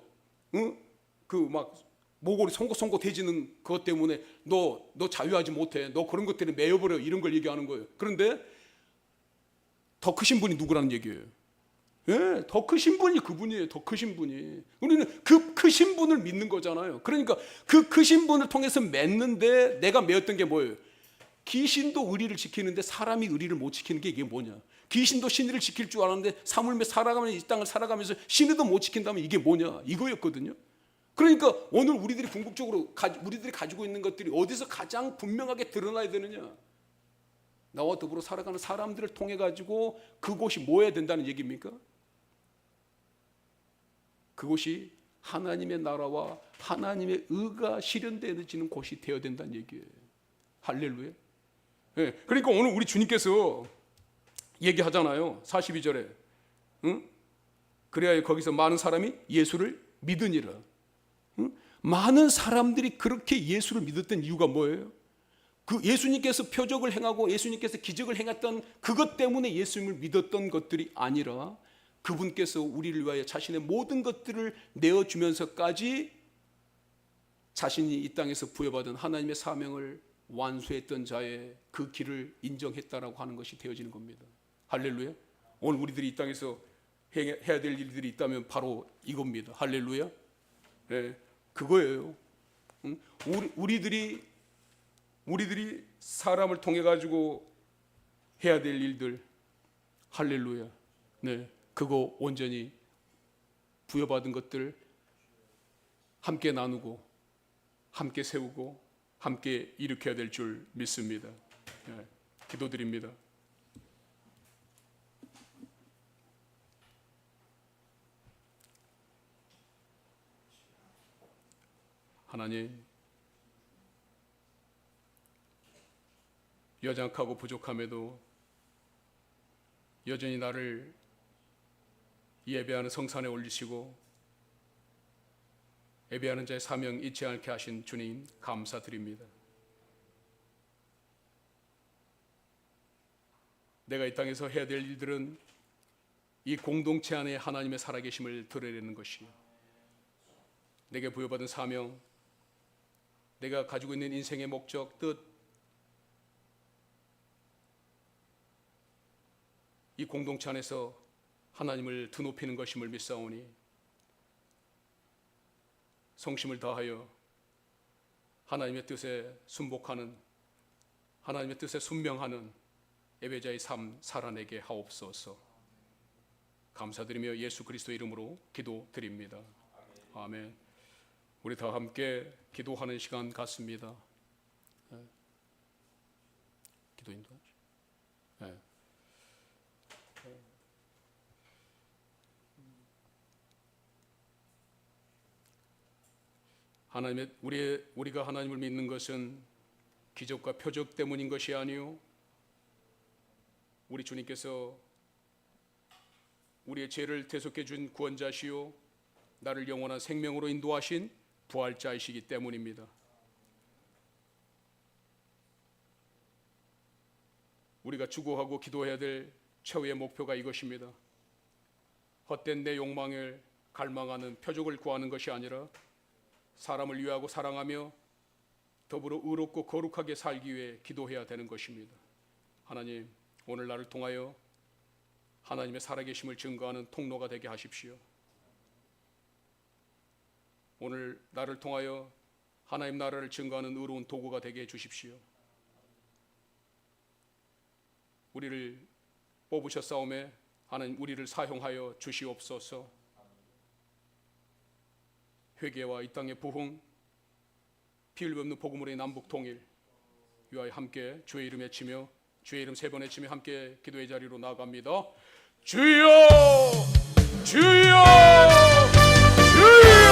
그 막 모골이 송곳송곳 대지는 그것 때문에 너 자유하지 못해. 너 그런 것들에 매여버려. 이런 걸 얘기하는 거예요. 그런데 더 크신 분이 누구라는 얘기예요? 예, 더 크신 분이 그분이에요. 더 크신 분이. 우리는 그 크신 분을 믿는 거잖아요. 그러니까 그 크신 분을 통해서 맺는데 내가 매였던 게 뭐예요? 귀신도 의리를 지키는데 사람이 의리를 못 지키는 게 이게 뭐냐? 귀신도 신의를 지킬 줄 알았는데 사물며 살아가면서 이 땅을 살아가면서 신의도 못 지킨다면 이게 뭐냐? 이거였거든요. 그러니까 오늘 우리들이 궁극적으로 우리들이 가지고 있는 것들이 어디서 가장 분명하게 드러나야 되느냐? 나와 더불어 살아가는 사람들을 통해 가지고 그곳이 뭐여야 된다는 얘기입니까? 그곳이 하나님의 나라와 하나님의 의가 실현되어지는 곳이 되어야 된다는 얘기예요. 할렐루야. 네, 그러니까 오늘 우리 주님께서 얘기하잖아요. 42절에 그래야 거기서 많은 사람이 예수를 믿으니라. 많은 사람들이 그렇게 예수를 믿었던 이유가 뭐예요? 그 예수님께서 표적을 행하고 예수님께서 기적을 행했던 그것 때문에 예수님을 믿었던 것들이 아니라, 그분께서 우리를 위하여 자신의 모든 것들을 내어주면서까지 자신이 이 땅에서 부여받은 하나님의 사명을 완수했던 자의 그 길을 인정했다라고 하는 것이 되어지는 겁니다. 할렐루야. 오늘 우리들이 이 땅에서 해야 될 일들이 있다면 바로 이겁니다. 할렐루야. 네. 그거예요. 우리들이 사람을 통해 가지고 해야 될 일들, 할렐루야. 네, 그거 온전히 부여받은 것들 함께 나누고 함께 세우고 함께 일으켜야 될 줄 믿습니다. 네, 기도드립니다. 하나님, 연약하고 부족함에도 여전히 나를 예배하는 성산에 올리시고 예배하는 자의 사명 잊지 않게 하신 주님 감사드립니다. 내가 이 땅에서 해야 될 일들은 이 공동체 안에 하나님의 살아계심을 드러내는 것이요, 내게 부여받은 사명, 내가 가지고 있는 인생의 목적, 뜻, 이 공동체 안에서 하나님을 드높이는 것임을 믿사오니 성심을 다하여 하나님의 뜻에 순복하는, 하나님의 뜻에 순명하는 예배자의 삶 살아내게 하옵소서. 감사드리며 예수 그리스도의 이름으로 기도드립니다. 아멘. 우리 다 함께 기도하는 시간 갖습니다. 기도인도 하죠. 하나님의 우리가 하나님을 믿는 것은 기적과 표적 때문인 것이 아니요, 우리 주님께서 우리의 죄를 대속해 준 구원자시요 나를 영원한 생명으로 인도하신 부활자이시기 때문입니다. 우리가 추구하고 기도해야 될 최후의 목표가 이것입니다. 헛된 내 욕망을 갈망하는 표적을 구하는 것이 아니라 사람을 위하고 사랑하며 더불어 의롭고 거룩하게 살기 위해 기도해야 되는 것입니다. 하나님, 오늘 나를 통하여 하나님의 살아계심을 증거하는 통로가 되게 하십시오. 오늘 나를 통하여 하나님 나라를 증거하는 의로운 도구가 되게 해주십시오. 우리를 뽑으셨사오매 하나님, 우리를 사용하여 주시옵소서. 회개와 이 땅의 부흥, 피 흘림 없는 복음으로의 남북 통일 위하여 함께 주의 이름 외치며, 주의 이름 3번 외치며 함께 기도의 자리로 나아갑니다. 주여, 주여, 주여.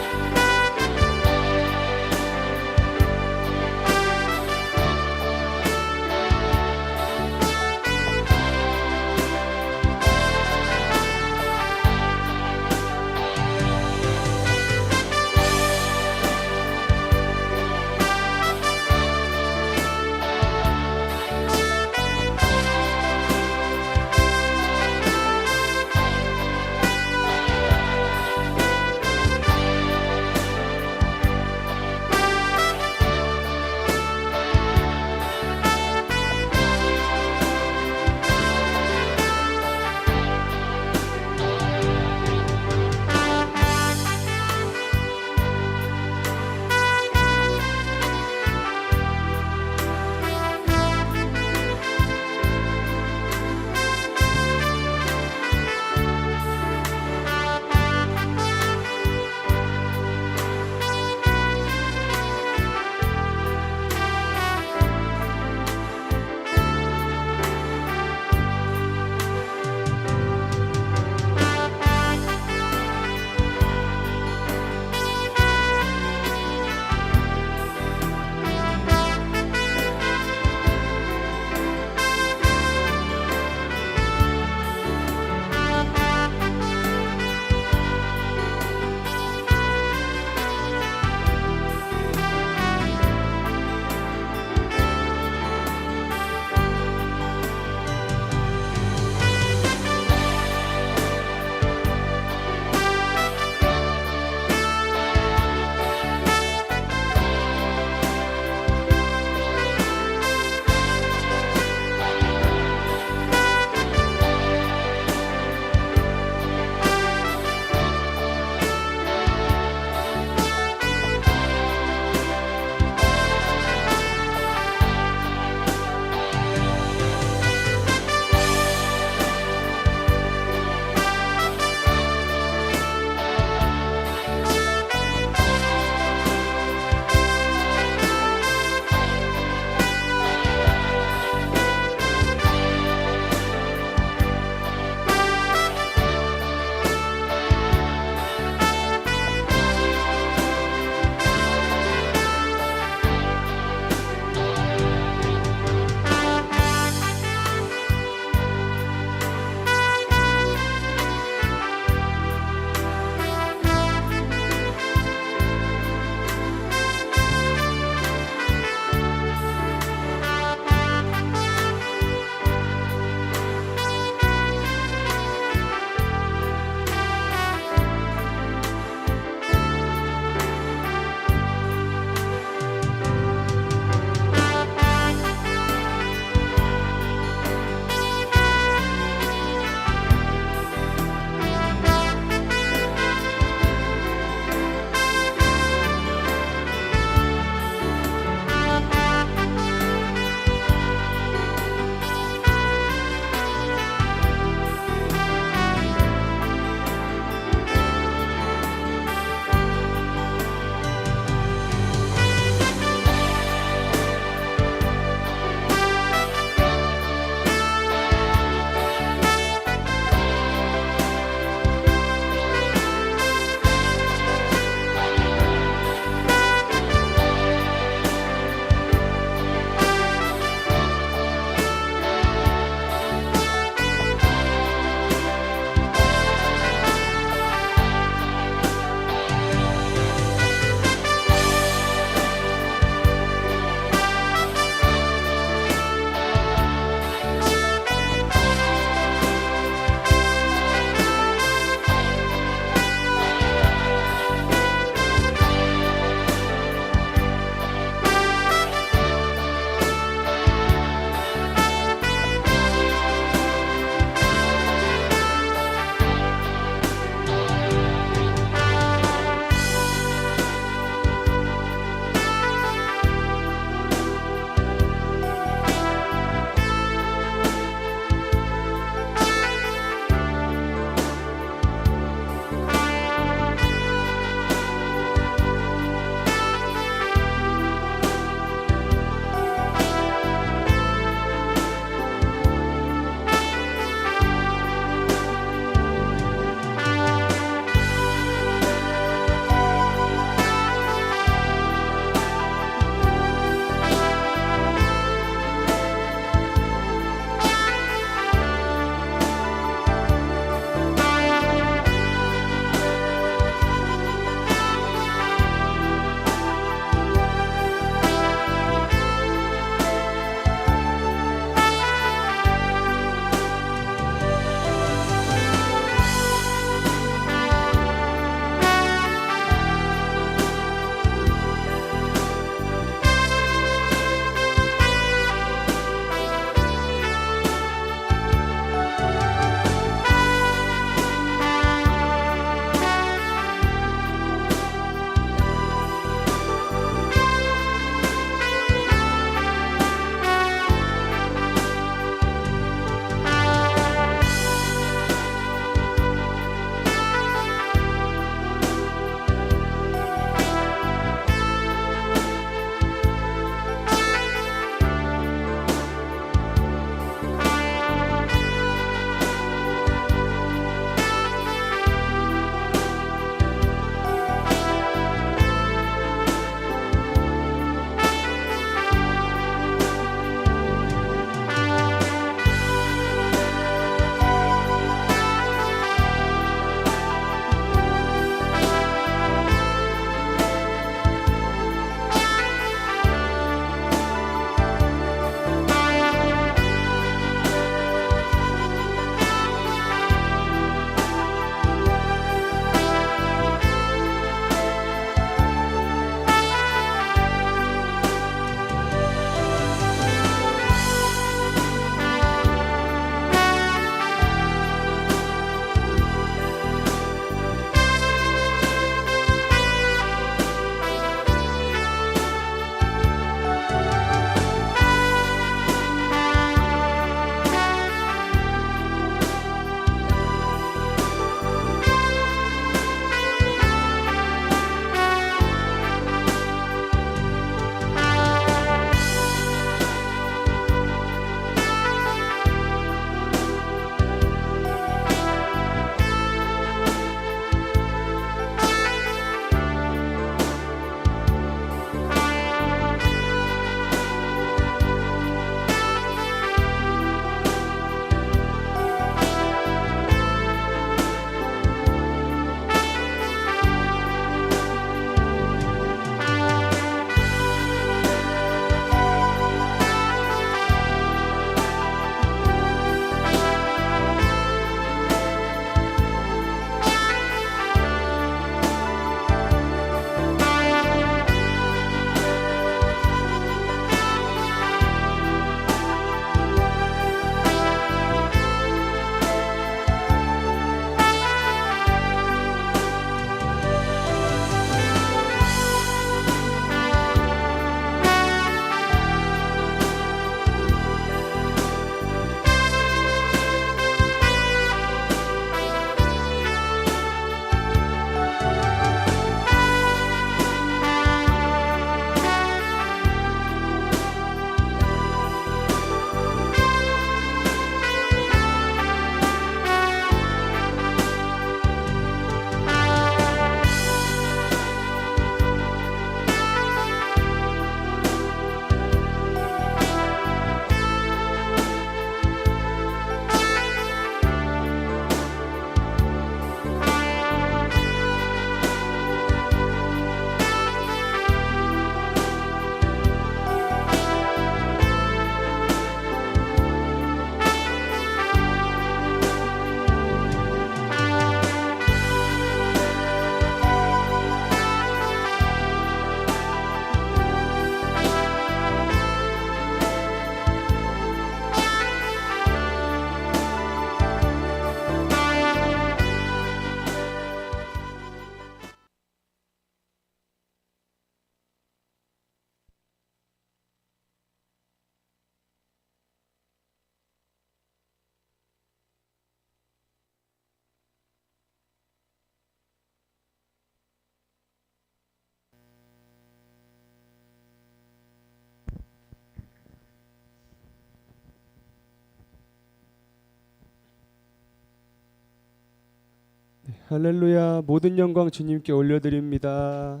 할렐루야. 모든 영광 주님께 올려드립니다.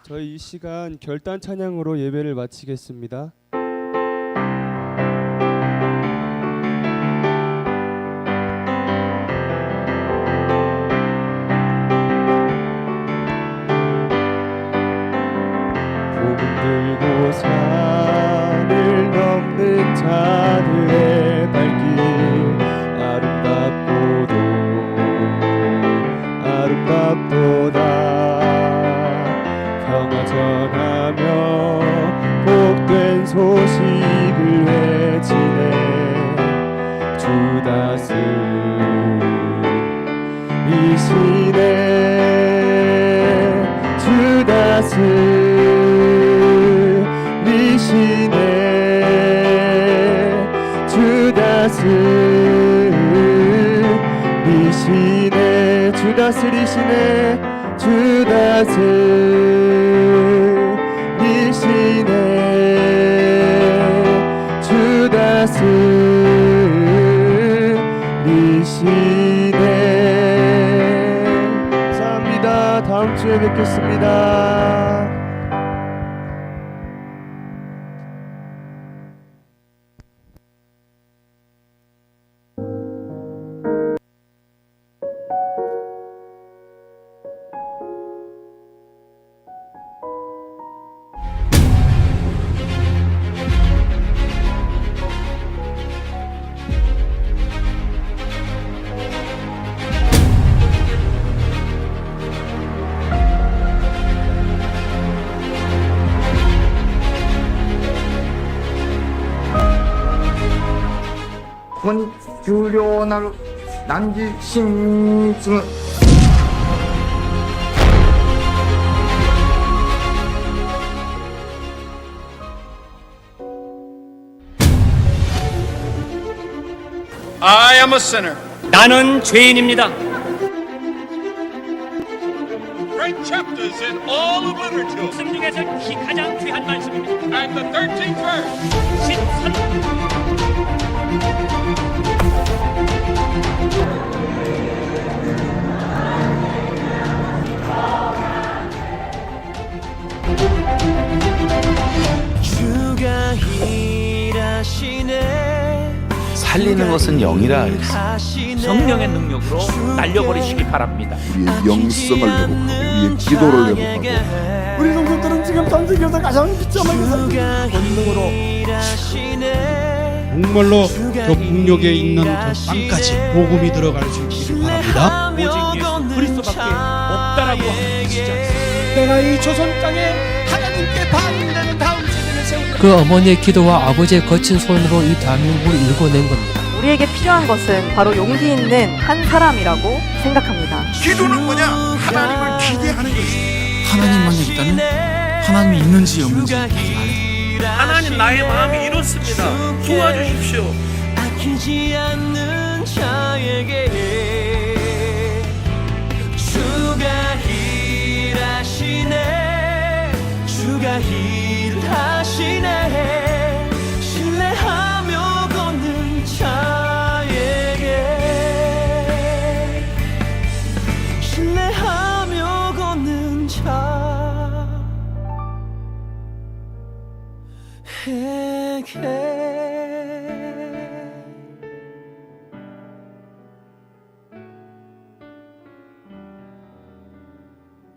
저희 이 시간 결단 찬양으로 예배를 마치겠습니다. 복음 들고 산을 넘는 자들의 발길 아름답도다. 평화 전하며 복된 소식을 외치네. 주다스 이시네. 주다스 리시네. 주다스 리시네. 주다스 리시네. 주다스 리시네. 주다스 리시네. 감사합니다. 다음 주에 뵙겠습니다. 본 주려なる汝神密 I am a sinner. 나는 죄인입니다. Great chapters in all of literature. 말씀 중에서 가장 귀한 말씀입니다. And the 13th verse. 살리는 것은 영이라 그랬어요. 성령의 능력으로 날려버리시기 바랍니다. 우리의 영성을 회복하고 우리의 기도를 회복하고 우리 성도들은 지금 전 세계에서 가장 비참하게 살고 본능으로 정말로 저 북녘에 있는 저 땅까지 복음이 들어갈 수 있기를 바랍니다. 오직 예수 그리스도밖에 없다라고 하시지 않습니다. 내가 이 조선 땅에 하나님께 반응되는 다음 세대를 세우고 그 어머니의 기도와 아버지의 거친 손으로 이 대한민국을 일궈낸 겁니다. 우리에게 필요한 것은 바로 용기 있는 한 사람이라고 생각합니다. 기도는 뭐냐? 하나님을 기대하는 것입니다. 하나님만 있다면 하나님이 있는지 없는지 하나님 나의 마음이 이렇습니다. 도와주십시오. 아끼지 않는 자에게